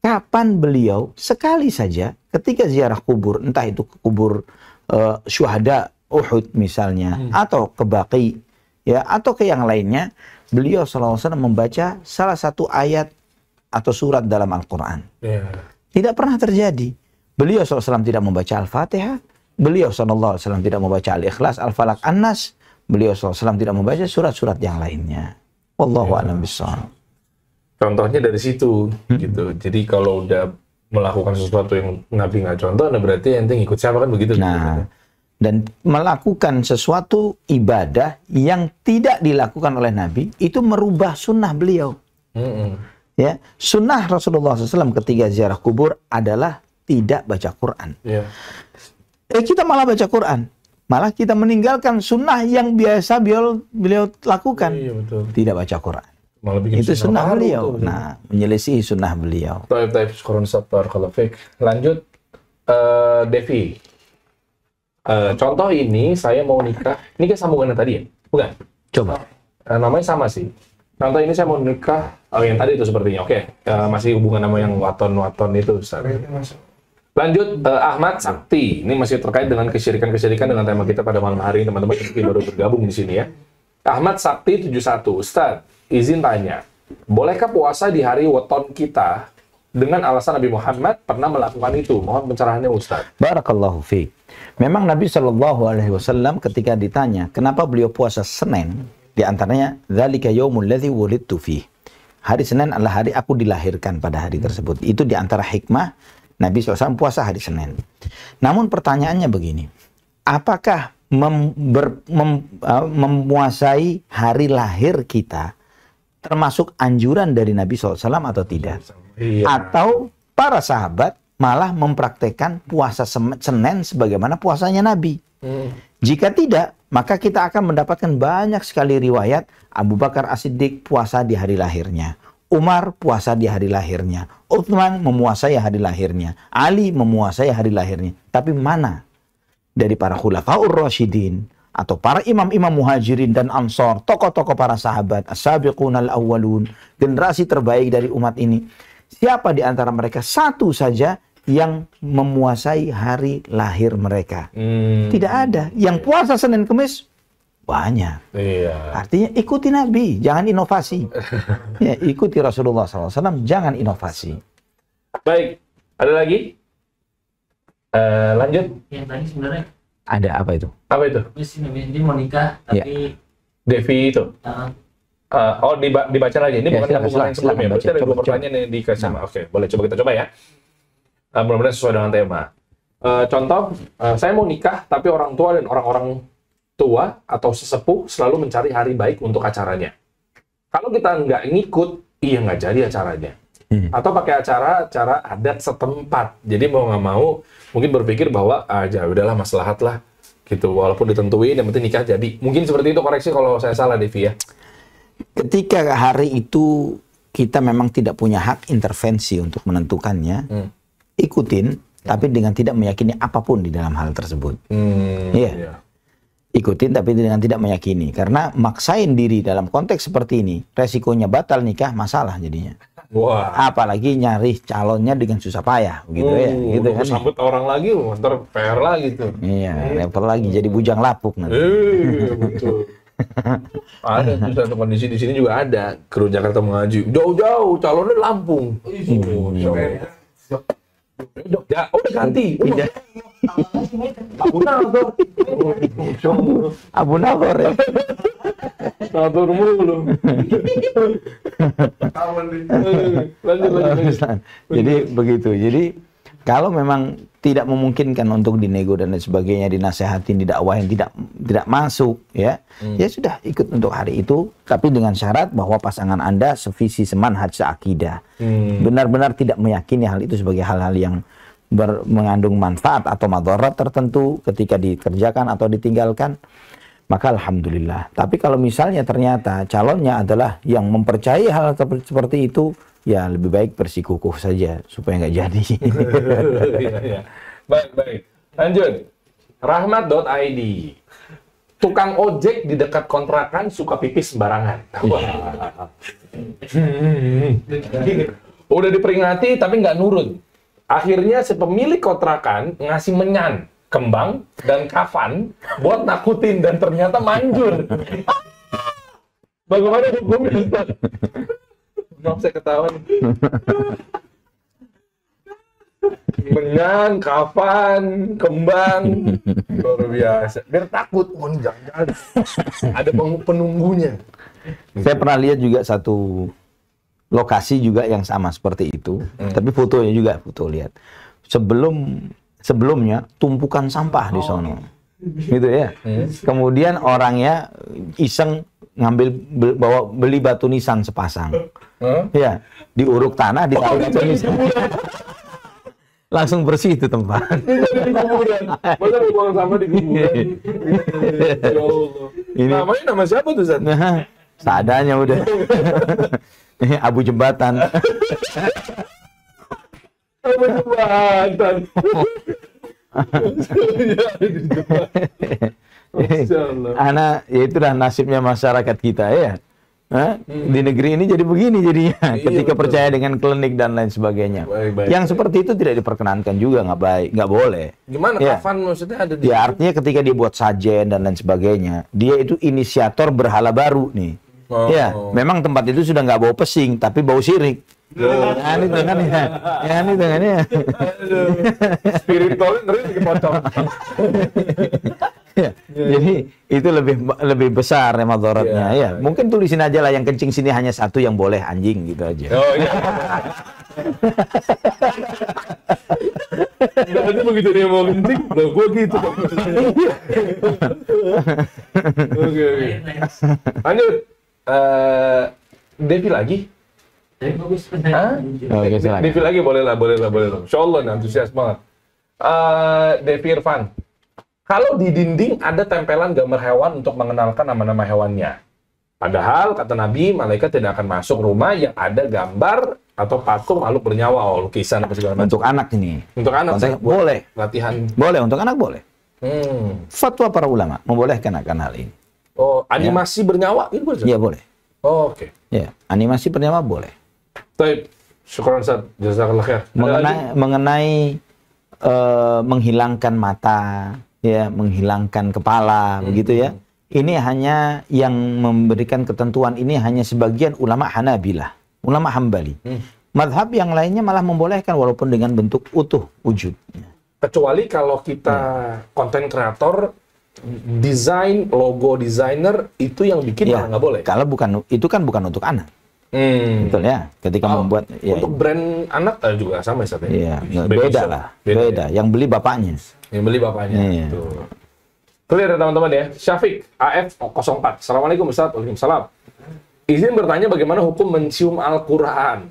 Kapan beliau sekali saja ketika ziarah kubur, entah itu ke kubur syuhada Uhud misalnya, atau ke Baqi, ya, atau ke yang lainnya, beliau SAW membaca salah satu ayat atau surat dalam Al-Quran. Tidak pernah terjadi. Beliau SAW tidak membaca Al-Fatihah, beliau SAW tidak membaca Al-Ikhlas, Al-Falaq, An-Nas, beliau SAW tidak membaca surat-surat yang lainnya. Wallahu a'lam bishawab.
Contohnya dari situ, gitu. Jadi kalau udah melakukan sesuatu yang Nabi nggak contoh, nah berarti ente ngikut siapa kan begitu?
Nah, dan melakukan sesuatu ibadah yang tidak dilakukan oleh Nabi, itu merubah sunnah beliau. Ya, sunnah Rasulullah SAW ketika ziarah kubur adalah tidak baca Quran. Kita malah baca Quran. Malah kita meninggalkan sunnah yang biasa beliau lakukan.
Betul.
Tidak baca Quran.
Malah bikin
Itu sunnah beliau.
Tuh.
Nah, menyelisihi sunnah beliau.
Taib, syukuran sabar, kalau fake. Lanjut, Devi. Contoh ini, saya mau nikah. Ini kan sambungannya tadi ya? Bukan?
Coba.
Namanya sama sih. Contoh ini saya mau nikah. Oh, yang tadi itu sepertinya. Oke. Masih hubungan sama yang waton-waton itu, Ustaz. Lanjut, Ahmad Sakti. Ini masih terkait dengan kesyirikan-kesyirikan dengan tema kita pada malam hari ini, teman-teman yang baru bergabung di sini ya. Ahmad Sakti 71. Ustaz, izin tanya, bolehkah puasa di hari weton kita dengan alasan Nabi Muhammad pernah melakukan itu? Mohon pencerahannya Ustaz.
Barakallahu fiik. Memang Nabi SAW ketika ditanya, kenapa beliau puasa Senin? Di antaranya, dzalika yaumul ladzi wulidtu fih. Hari Senin adalah hari aku dilahirkan pada hari tersebut. Itu di antara hikmah Nabi SAW puasa hari Senin. Namun pertanyaannya begini, apakah memuasai hari lahir kita termasuk anjuran dari Nabi SAW atau tidak? Atau para sahabat malah mempraktekkan puasa Senin sebagaimana puasanya Nabi? Jika tidak, maka kita akan mendapatkan banyak sekali riwayat Abu Bakar As-Siddiq puasa di hari lahirnya, Umar puasa di hari lahirnya, Utsman memuasai hari lahirnya, Ali memuasai hari lahirnya. Tapi mana dari para khulafaur rasyidin atau para imam-imam muhajirin dan ansor, tokoh-tokoh para sahabat, as-sabiqunal awwalun, generasi terbaik dari umat ini, siapa di antara mereka satu saja yang memuasai hari lahir mereka? Tidak ada. Yang puasa Senin Kemis banyak. Artinya ikuti Nabi, jangan inovasi. Ya, ikuti Rasulullah SAW, jangan inovasi.
Baik, ada lagi? Lanjut.
Yang tadi sebenarnya
Ada apa itu?
Apa itu?
ini mau nikah tapi
Devi itu. Dibaca lagi. Ini bukan yang sebelumnya. Berarti ada dua pertanyaan yang dikasih. Oke, boleh coba kita coba ya. Mudah-mudahan sesuai dengan tema. Contoh, saya mau nikah tapi orang tua dan orang-orang tua atau sesepuh selalu mencari hari baik untuk acaranya. Kalau kita nggak ngikut, nggak jadi acaranya. Atau pakai acara adat setempat. Jadi mau nggak mau, mungkin berpikir bahwa aja udahlah maslahat lah, gitu. Walaupun ditentuin, yang penting nikah jadi. Mungkin seperti itu, koreksi kalau saya salah, Devi ya.
Ketika hari itu kita memang tidak punya hak intervensi untuk menentukannya, ikutin, tapi dengan tidak meyakini apapun di dalam hal tersebut. Iya. Ikutin tapi dengan tidak meyakini. Karena maksain diri dalam konteks seperti ini, resikonya batal nikah, masalah jadinya.
Wah.
Apalagi nyari calonnya dengan susah payah, gitu ya. Gitu kan.
Sambut orang lagi, ntar PR lagi tuh.
Iya, level lagi jadi bujang lapuk nanti.
Betul. Ada tuh satu kondisi di sini juga ada. Kru Jakarta mengaji. Jauh-jauh, calonnya Lampung. Udah ganti.
Abu Nahor ya.
Ngatur mulu. Lanjut.
Jadi begitu. Jadi kalau memang tidak memungkinkan untuk dinego dan lain sebagainya, dinasehatin, didakwahin, tidak masuk, ya, ya sudah ikut untuk hari itu, tapi dengan syarat bahwa pasangan Anda sevisi, semanhaj, seakidah, benar-benar tidak meyakini hal itu sebagai hal-hal yang mengandung manfaat atau madarat tertentu ketika dikerjakan atau ditinggalkan, maka alhamdulillah. Tapi kalau misalnya ternyata calonnya adalah yang mempercayai hal seperti itu, ya lebih baik bersikukuh saja supaya nggak jadi.
Iya. Baik. Lanjut. Rahmat.id. Tukang ojek di dekat kontrakan suka pipis sembarangan. Udah diperingati tapi nggak nurut. Akhirnya si pemilik kontrakan ngasih menyan, kembang, dan kafan buat nakutin dan ternyata manjur. Bagaimana hukumnya, Ustaz? Maaf, saya ketahuan. Menyan, kafan, kembang, luar biasa. Biar takut, oh ini jangan-jangan ada penunggunya.
Saya pernah lihat juga satu lokasi juga yang sama seperti itu, tapi fotonya juga lihat. Sebelumnya tumpukan sampah di sono, gitu ya. Kemudian orangnya iseng bawa beli batu nisan sepasang, ya, diuruk tanah, ditaruh batu nisan, langsung bersih itu tempat.
Di kuburan, masa mau buang sampah di kuburan? Ya Allah. Namanya nama siapa tuh, Zat?
Nah, seadanya udah. Abu Jembatan.
Abu Jembatan.
Anak, ya itulah nasibnya masyarakat kita ya. Di negeri ini jadi begini jadinya. Ketika percaya dengan klinik dan lain sebagainya.
Baik.
Yang seperti itu tidak diperkenankan juga, nggak baik, nggak boleh.
Gimana
ya.
kafan maksudnya ada di?
Ya artinya ketika dia buat sajen dan lain sebagainya, dia itu inisiator berhala baru nih. Ya, memang tempat itu sudah nggak bau pesing, tapi bau sirik. Nah, itu kan ya. Ya, itu kan ya.
Spiritualnya ngeri dipotong.
Ya, jadi itu lebih besar ya madaratnya. Ya, mungkin tulisin aja lah yang kencing sini hanya satu yang boleh, anjing gitu aja.
Oh iya. Nanti begitu dia mau kencing, gue gitu. Oke. Lanjut. Devi lagi? Devi lagi boleh lah. Insya Allah nih, antusias banget. Devi Irfan, kalau di dinding ada tempelan gambar hewan untuk mengenalkan nama-nama hewannya. Padahal kata Nabi, malaikat tidak akan masuk rumah yang ada gambar atau patung makhluk bernyawa, lukisan apa segala macam.
Untuk anak ini.
Untuk anak
boleh.
Latihan.
Boleh, untuk anak boleh. Fatwa para ulama membolehkan akan hal ini.
Oh, animasi bernyawa itu boleh?
Iya, boleh.
Oh, oke.
Ya, animasi bernyawa boleh.
Baik, syukuran Ustaz. Jazakallah khair.
Mengenai menghilangkan mata, ya, menghilangkan kepala, begitu ya. Ini hanya yang memberikan ketentuan ini hanya sebagian ulama Hanabilah, ulama Hambali. Madhab yang lainnya malah membolehkan walaupun dengan bentuk utuh, wujud.
Kecuali kalau kita konten kreator, desain, logo desainer itu yang bikin malah nggak boleh.
Kalau itu kan bukan untuk anak. Betul ya. Ketika membuat
untuk brand anak juga sama ya.
Iya, beda lah. Beda. Yang beli bapaknya.
Yang beli bapaknya. Tuh. Clear ya teman-teman ya. Syafiq AF04. Assalamualaikum Ustaz. Waalaikumsalam. Izin bertanya bagaimana hukum mencium Al-Quran?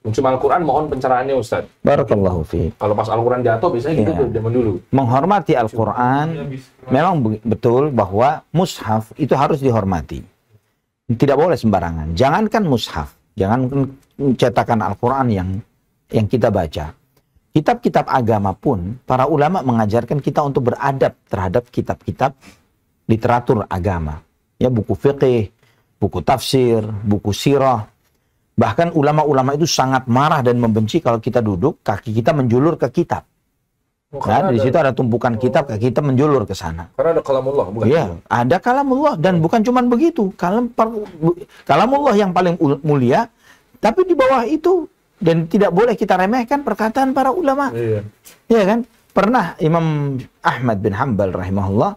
Mencium Al-Quran mohon pencerahannya Ustaz.
Barakallahu fiik.
Kalau pas Al-Quran jatuh biasanya gitu tuh zaman dulu.
Menghormati Al-Quran memang betul bahwa mushaf itu harus dihormati. Tidak boleh sembarangan. Jangankan mushaf, jangankan cetakan Al-Quran yang kita baca. Kitab-kitab agama pun para ulama mengajarkan kita untuk beradab terhadap kitab-kitab literatur agama. Ya, buku fiqih, buku tafsir, buku sirah. Bahkan ulama-ulama itu sangat marah dan membenci kalau kita duduk, kaki kita menjulur ke kitab. Nah, di situ ada tumpukan kitab, kaki kita menjulur ke sana.
Karena ada kalamullah, bukan?
Iya, ada kalamullah dan bukan cuma begitu. Kalamullah yang paling mulia, tapi di bawah itu dan tidak boleh kita remehkan perkataan para ulama. Iya kan? Pernah Imam Ahmad bin Hanbal rahimahullah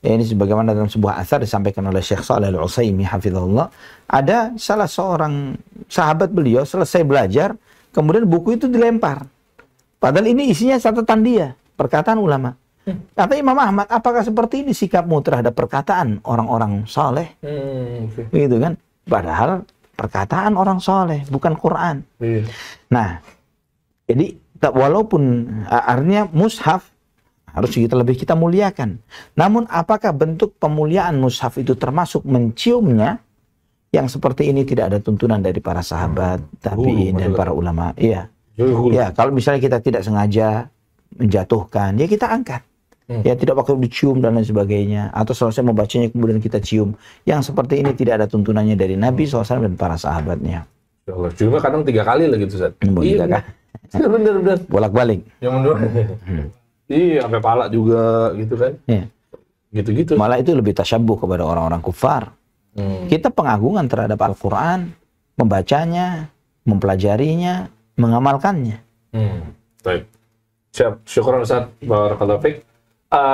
ini sebagaimana dalam sebuah asar disampaikan oleh Syekh Shalih Al-Utsaimin hafizahullah, ada salah seorang sahabat beliau selesai belajar, kemudian buku itu dilempar. Padahal ini isinya catatan dia, perkataan ulama. Kata Imam Ahmad, apakah seperti ini sikapmu terhadap perkataan orang-orang saleh? Gitu kan? Padahal perkataan orang saleh, bukan Quran. Nah, jadi walaupun artinya mushaf harus kita muliakan. Namun apakah bentuk pemuliaan mushaf itu termasuk menciumnya? Yang seperti ini tidak ada tuntunan dari para sahabat, tabi'in dan para ulama. Iya. Ya, kalau misalnya kita tidak sengaja menjatuhkan, ya kita angkat. Ya, tidak pakai dicium dan lain sebagainya. Atau selesai membacanya kemudian kita cium. Yang seperti ini tidak ada tuntunannya dari Nabi SAW dan para sahabatnya.
Ya Allah, ciumnya kadang 3 kali lagi tuh, Ustaz.
Iya kan?
Bener.
Bolak-balik.
Yang kedua. Iya, sampai pala juga gitu kan.
Ya.
Gitu-gitu.
Malah itu lebih tasyabuh kepada orang-orang kufar. Kita pengagungan terhadap Al-Quran, membacanya, mempelajarinya, mengamalkannya.
Baik. Siap. Syukuran Ustaz. Barakallahu fiik.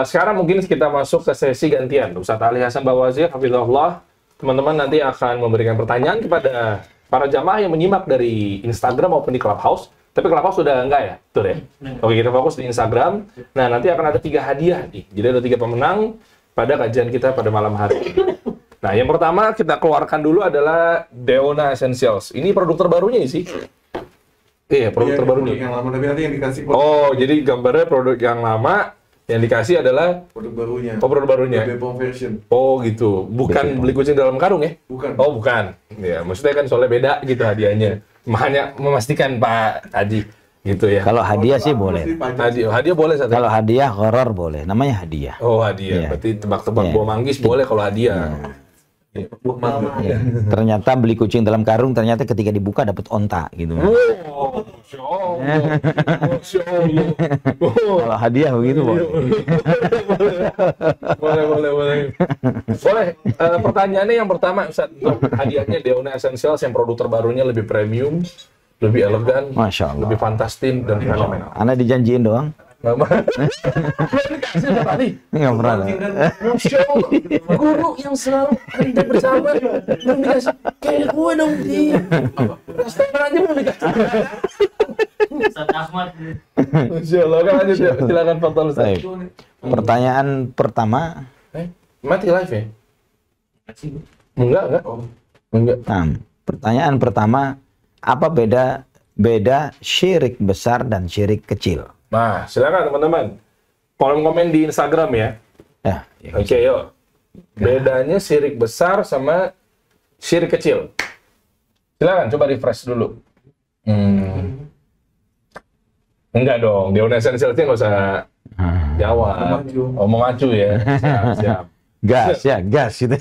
Sekarang mungkin kita masuk ke sesi gantian. Ustaz Ali Hasan Bawazir, hafizahullah. Teman-teman nanti akan memberikan pertanyaan kepada para jamaah yang menyimak dari Instagram maupun di Clubhouse. Tapi Clubhouse sudah enggak ya? Betul ya? Oke, kita fokus di Instagram. Nah, nanti akan ada 3 hadiah nih. Jadi ada 3 pemenang pada kajian kita pada malam hari ini. Nah, yang pertama kita keluarkan dulu adalah Deona Essentials. Ini produk terbarunya sih. Iya, produk terbarunya.
Yang lama, tapi nanti yang dikasih
Oh, jadi gambarnya produk yang lama, yang dikasih adalah
produk barunya.
Oh, produk barunya.
Bepom version.
Oh, gitu. Bukan beli kucing dalam karung ya?
Bukan.
Oh, bukan. Ya, maksudnya kan soalnya beda gitu hadiahnya. Hanya memastikan Pak Haji gitu ya.
Kalau hadiah sih boleh.
Hadiah boleh satu.
Kalau hadiah horor boleh. Namanya hadiah.
Oh, hadiah.
Iya.
Berarti tebak-tebak
Iya.
buah manggis boleh kalau hadiah.
Ya. Ternyata beli kucing dalam karung, ternyata ketika dibuka dapat onta gitu.
Oh, Masya Allah. Masya Allah. Oh.
Kalau hadiah begitu boleh.
Boleh. Pertanyaannya yang pertama, Ustaz, untuk hadiahnya Deona Essentials yang produk terbarunya lebih premium, lebih elegan,
Masya Allah.
lebih fantastis dan fenomenal.
Anda dijanjiin doang.
Dikasih udah tadi.
Nggak pernah.
Masya Allah, guru yang selalu Anda bersama belum dikasih kayak gue dong di customer aja belum dikasih.
Ustaz Ahmad.
Masya Allah, kan lanjut ya. Silakan Pak Ustaz.
Baik. Pertanyaan pertama.
Mati live ya? Enggak. Enggak.
Nah, pertanyaan pertama, apa beda syirik besar dan syirik kecil?
Nah, silakan teman-teman. Komen di Instagram ya.
Ya,
Oke, yuk. Bedanya syirik besar sama syirik kecil. Silakan coba refresh dulu. Enggak dong, Deona Essentials-nya nggak usah jawab. Mau ngacu ya. Siap.
gas gitu.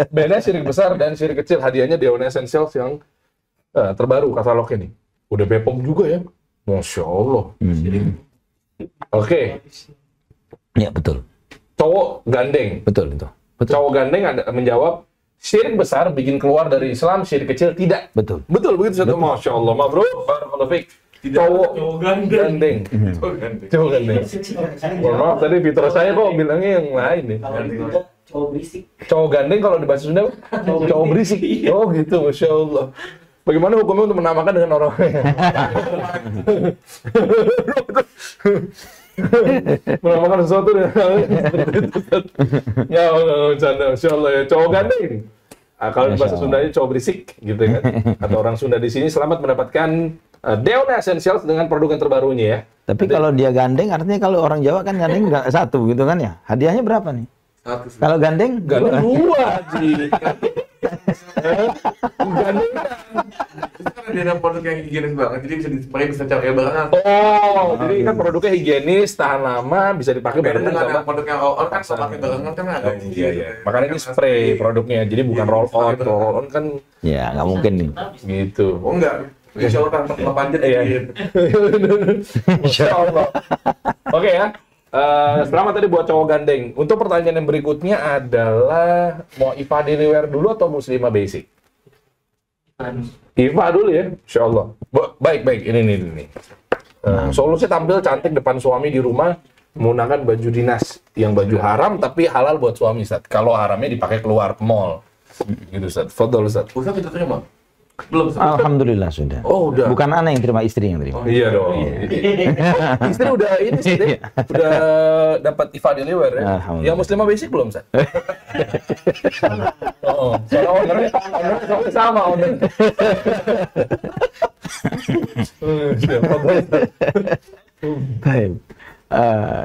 Beda syirik besar dan syirik kecil. Hadiahnya Deona Essentials yang terbaru katalognya nih. Udah Bepom juga ya. Masya Allah. Oke.
Ya, betul.
Cowok gandeng.
Betul itu.
Cowok gandeng ada menjawab, syirik besar bikin keluar dari Islam, syirik kecil tidak.
Betul.
Betul begitu satu. Masya Allah, mabrur. Barakallahu fiik. Cowok gandeng. Cowok gandeng. Mohon maaf tadi fitur saya kok bilangnya yang lain nih.
Kalau
Juga cowok berisik.
Cowok gandeng kalau di bahasa Sunda cowok berisik. Oh gitu, Masya Allah. Bagaimana hukumnya untuk menamakan dengan orang menamakan sesuatu dengan hal seperti itu? Nggak, bercanda. Masya Allah ya, cowok gandeng. Kalau di bahasa Sundanya cowok berisik, gitu kan? Atau orang Sunda di sini selamat mendapatkan Deona Essentials dengan produk yang terbarunya ya.
Tapi kalau dia gandeng, artinya kalau orang Jawa kan gandeng nggak satu gitu kan ya? Hadiahnya berapa nih?
Satu.
Kalau gandeng?
Gandeng dua, Ji. Gandeng.
Itu kan ada produk yang higienis banget, jadi bisa dipakai bisa cari barang.
Oh, jadi kan produknya higienis, tahan lama, bisa dipakai
Beda
barengan
dengan
sama.
yang produk yang roll on kan kalau pakai barengan kan ada.
Iya. Makanya ini spray produknya, jadi bukan roll on. Roll on kan
Ya, nggak mungkin nih.
gitu.
Oh enggak. Insya Allah tanpa panjat
Iya. Masya Allah. Oke ya. Selamat tadi buat cowok gandeng. Untuk pertanyaan yang berikutnya adalah mau IFA Dailywear dulu atau Muslimah Basic? IFA dulu ya, Insya Allah. Baik. Ini nih. Solusi tampil cantik depan suami di rumah menggunakan baju dinas yang baju haram tapi halal buat suami, Ustaz. Kalau haramnya dipakai keluar mall. Gitu, Ustaz. Fadhol, Ustaz.
Ustaz sudah terima? Belum, Ustaz.
Alhamdulillah sudah.
Oh, udah.
Bukan anak yang terima, istri yang terima.
Iya dong. Istri udah ini sih, Deh. Udah dapat IFA Deliver ya.
Alhamdulillah.
Yang muslimah basic belum, Ustaz? Oh, soalnya ownernya sama owner.
Baik.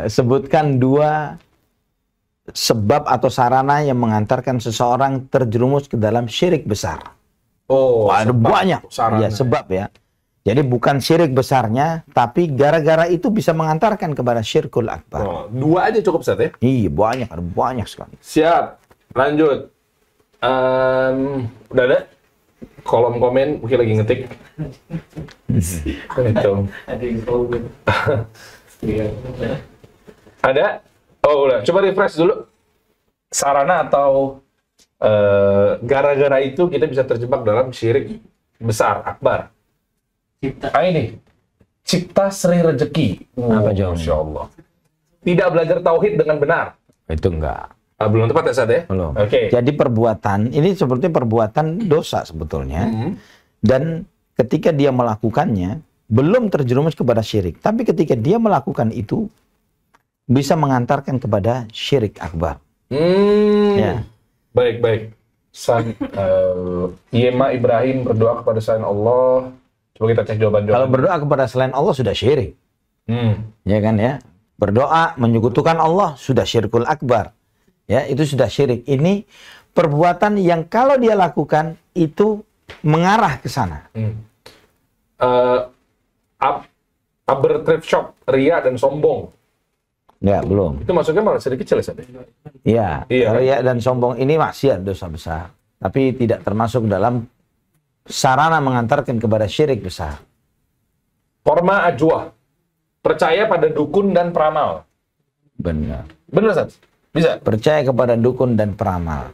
Sebutkan 2 sebab atau sarana yang mengantarkan seseorang terjerumus ke dalam syirik besar.
Oh,
Ada
sebab,
banyak.
sarana.
Ya, sebab ya. Jadi bukan syirik besarnya, tapi gara-gara itu bisa mengantarkan kepada syirkul akbar.
Oh, 2 aja cukup, Ustaz ya?
Iya, banyak, ada banyak sekali.
Siap. Lanjut. Udah ada? Kolom komen, mungkin lagi ngetik. Itu.
Ada yang komen. Iya.
Ada? Oh, udah. Coba refresh dulu. Sarana atau gara-gara itu kita bisa terjebak dalam syirik besar, akbar.
Cipta.
Ini. Cipta Sri Rezeki.
Apa jawabannya?
Masya Allah. Tidak belajar tauhid dengan benar.
Itu enggak.
Belum tepat ya, Ustaz ya?
Belum.
Oke.
Jadi perbuatan, ini seperti perbuatan dosa sebetulnya. Dan ketika dia melakukannya, belum terjerumus kepada syirik. Tapi ketika dia melakukan itu, bisa mengantarkan kepada syirik akbar. Ya.
Baik, baik. Yema Ibrahim berdoa kepada selain Allah. Coba kita cek jawaban-jawaban.
Kalau berdoa kepada selain Allah sudah syirik. Ya kan ya? Berdoa menyekutukan Allah sudah syirkul akbar. Ya, itu sudah syirik. Ini perbuatan yang kalau dia lakukan itu mengarah ke sana.
Aber thrift shop, ria dan sombong.
Ya, belum.
Itu masuknya malah sedikit kecil ya, Ustaz?
Iya,
Iya.
ria dan sombong ini maksiat, dosa besar. Tapi tidak termasuk dalam sarana mengantarkan kepada syirik besar.
Korma ajwa. Percaya pada dukun dan peramal.
Benar.
Benar, Ustaz? Bisa?
Percaya kepada dukun dan peramal.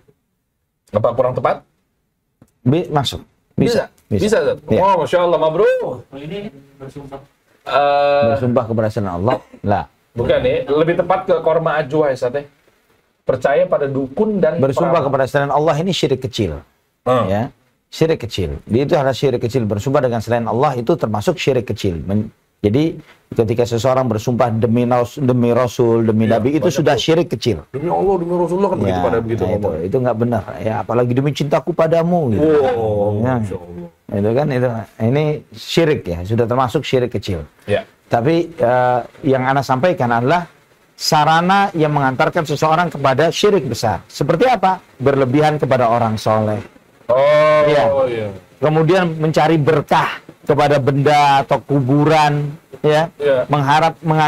Apa kurang tepat?
Masuk. Bisa.
Bisa, Ustaz?
Iya.
Oh, Masya Allah, mabrur.
Oh, ini bersumpah.
Bersumpah kepada selain Allah. Lah.
Bukan nih, lebih tepat ke korma ajwa ya, Ustaz ya. Percaya pada dukun dan
Bersumpah
peramal.
kepada selain Allah ini syirik kecil. Ya. Syirik kecil. Dia itu adalah syirik kecil. Bersumpah dengan selain Allah itu termasuk syirik kecil. Jadi ketika seseorang bersumpah demi Rasul, demi Nabi, itu sudah syirik kecil.
Demi Allah, demi Rasulullah kan begitu pada begitu
nah
ngomong.
itu nggak benar. Ya, apalagi demi cintaku padamu. Gitu.
Oh,
Ya.
Masya Allah.
Itu kan itu. Ini syirik ya, sudah termasuk syirik kecil.
Ya.
Tapi yang Anda sampaikan adalah sarana yang mengantarkan seseorang kepada syirik besar. Seperti apa? Berlebihan kepada orang soleh.
Oh,
Iya.
iya.
Kemudian mencari berkah kepada benda atau kuburan, ya.
Iya.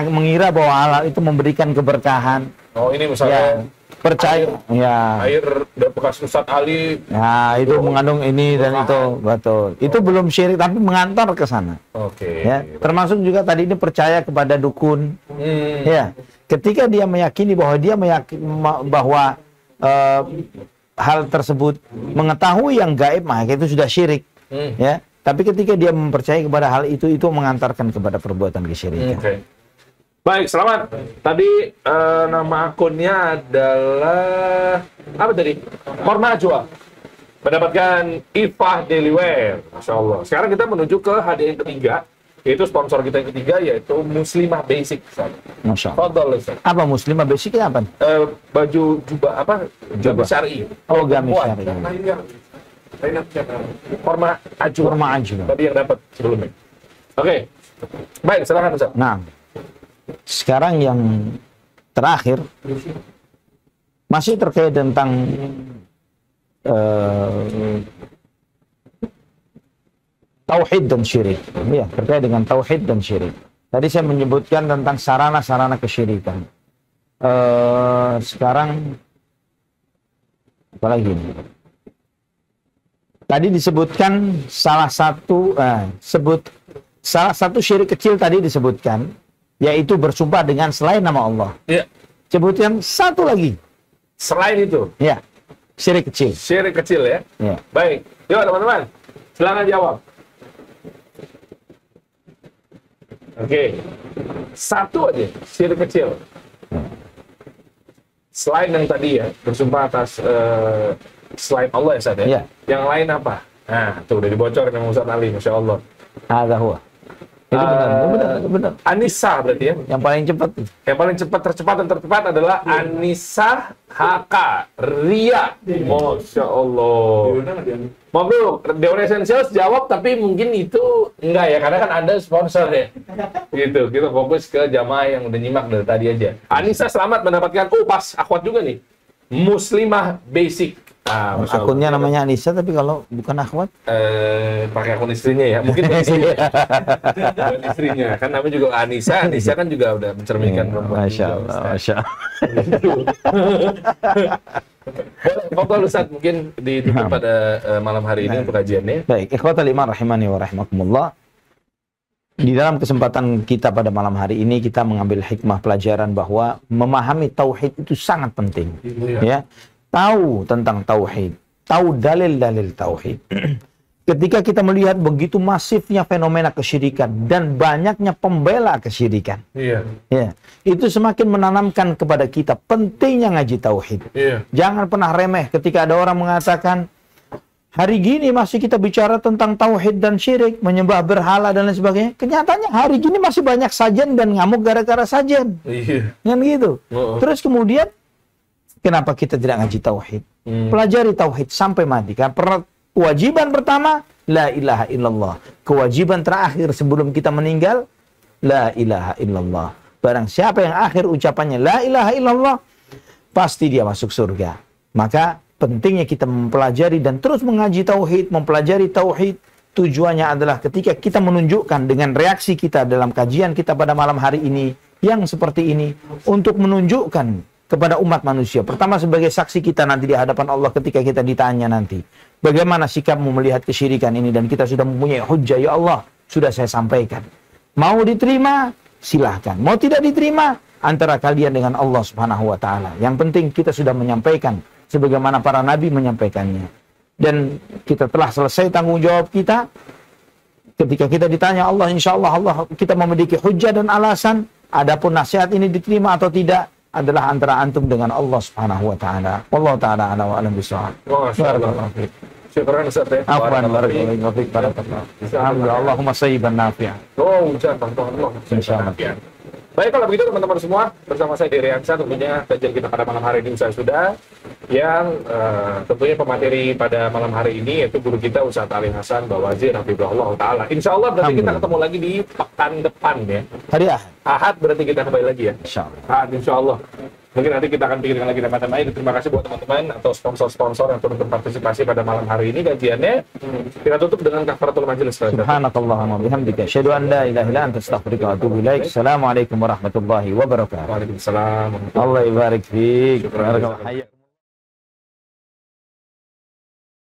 Mengira bahwa Allah itu memberikan keberkahan.
Oh, ini
Ya,
misalnya
percaya. Ya.
air bekas Ustaz Ali.
Nah, itu mengandung ini dan itu, betul. Itu belum syirik tapi mengantar ke sana.
Oke.
Ya, termasuk juga tadi ini percaya kepada dukun. Ya, ketika dia meyakini bahwa bahwa hal tersebut mengetahui yang gaib, maka itu sudah syirik. Ya, tapi ketika dia mempercayai kepada hal itu mengantarkan kepada perbuatan kesyirikan.
Oke. Baik, selamat. Tadi nama akunnya adalah apa tadi? Korma Ajwa. Mendapatkan IFA Deliver. Masya Allah. Sekarang kita menuju ke hadiah yang ketiga, yaitu sponsor kita yang ketiga, yaitu Muslimah Basic.
Masya Allah.
Fadol, Ustaz.
Apa muslimah basicnya apa?
Baju jubah apa? Jubah syar'i.
Oh, gamis
Perempuan.
syar'i.
Korma Ajwa.
Korma Ajwa.
Tadi yang dapat sebelumnya. Oke. Baik, silakan Ustaz.
Nah, sekarang yang terakhir masih terkait tentang tauhid dan syirik. Ya, terkait dengan tauhid dan syirik. Tadi saya menyebutkan tentang sarana-sarana kesyirikan. Sekarang apa lagi? Tadi disebutkan salah satu syirik kecil tadi disebutkan, yaitu bersumpah dengan selain nama Allah.
Iya.
Sebutkan satu lagi.
Selain itu,
Ya, syirik kecil.
syirik kecil ya.
Ya.
Baik. Yuk teman-teman, silakan jawab. Oke. Satu aja, syirik kecil. Selain yang tadi ya, bersumpah atas selain Allah ya Ustaz ya.
Iya.
Yang lain apa? Nah, tuh udah dibocorin sama Ustaz Ali, Masya Allah.
Hadza huwa. Itu benar.
Anissa berarti ya.
Yang paling cepat.
Yang paling tercepat dan tercepat adalah Anissa HK Ria. Masya Allah. Mabruk, Dewan Essentials jawab, tapi mungkin itu enggak ya, karena kan ada sponsor ya. Gitu, kita fokus ke jamaah yang udah nyimak dari tadi aja. Anissa selamat mendapatkan, pas akhwat juga nih. Muslimah Basic. Masya Allah.
Akunnya namanya Anissa, tapi kalau bukan akhwat,
Pakai akun istrinya ya, mungkin istrinya. Bukan istrinya, kan namanya juga Anissa. Anissa kan juga udah mencerminkan perempuan.
Masya
juga,
Allah,
Ustaz.
Masya Allah.
Boleh, Bapak Ustaz mungkin ditutup pada malam hari ini untuk kajiannya.
Baik, ikhwatal iman rahimani wa rahimakumullah. Di dalam kesempatan kita pada malam hari ini, kita mengambil hikmah pelajaran bahwa memahami tauhid itu sangat penting. Ya, tahu tentang tauhid, tahu dalil-dalil tauhid. Ketika kita melihat begitu masifnya fenomena kesyirikan dan banyaknya pembela kesyirikan,
Iya.
ya, itu semakin menanamkan kepada kita pentingnya ngaji tauhid.
Iya.
Jangan pernah remeh ketika ada orang mengatakan, hari gini masih kita bicara tentang tauhid dan syirik, menyembah berhala dan lain sebagainya. Kenyataannya hari gini masih banyak sajen dan ngamuk gara-gara sajen.
Iya.
Kan gitu.
Oh.
Terus kemudian, kenapa kita tidak ngaji tauhid? Pelajari tauhid sampai mati. Kan kewajiban pertama, la ilaha illallah. Kewajiban terakhir sebelum kita meninggal, la ilaha illallah. Barang siapa yang akhir ucapannya la ilaha illallah, pasti dia masuk surga. Maka pentingnya kita mempelajari dan terus mengaji tauhid, mempelajari tauhid. Tujuannya adalah ketika kita menunjukkan dengan reaksi kita dalam kajian kita pada malam hari ini yang seperti ini, untuk menunjukkan kepada umat manusia. Pertama, sebagai saksi kita nanti di hadapan Allah ketika kita ditanya nanti, bagaimana sikapmu melihat kesyirikan ini, dan kita sudah mempunyai hujjah, ya Allah, sudah saya sampaikan. Mau diterima, silahkan. Mau tidak diterima, antara kalian dengan Allah Subhanahu wa Ta'ala. Yang penting kita sudah menyampaikan sebagaimana para nabi menyampaikannya. Dan kita telah selesai tanggung jawab kita. Ketika kita ditanya Allah, insya Allah kita memiliki hujjah dan alasan. Adapun nasihat ini diterima atau tidak adalah antara antum dengan Allah Subhanahu wa Ta'ala. Wallahu ta'ala ala wa alam bisawab.
Barakallahu fiik. Syukran Ustaz ya.
Afwan, barakallahu fiik, barakallahu. Alhamdulillah, Allahumma sayyiban nafi'an.
Oh, ucapan Allah.
Insyaallah.
Baik, kalau begitu teman-teman semua, bersama saya Dery Ansa, tentunya kajian kita pada malam hari ini usai sudah. Yang tentunya pemateri pada malam hari ini yaitu guru kita Ustaz Ali Hasan Bawazir hafizahullah taala. Insyaallah berarti kita ketemu lagi di pekan depan ya.
Hari Ahad.
Ahad berarti kita kembali lagi ya.
Insyaallah.
Ahad insyaallah. Mungkin nanti kita akan pikirkan lagi tempat lain. Terima kasih buat teman-teman atau sponsor-sponsor yang turut berpartisipasi pada malam hari ini kajiannya. Kita tutup dengan kafaratul majelis.
Subhanakallahumma bihamdika asyhadu an la ilaha illa anta astaghfiruka wa atubu ilaik. Assalamualaikum warahmatullahi wabarakatuh.
Waalaikumsalam.
Allah ibarik fiik.
Syukran.
Barakallahu hayyak.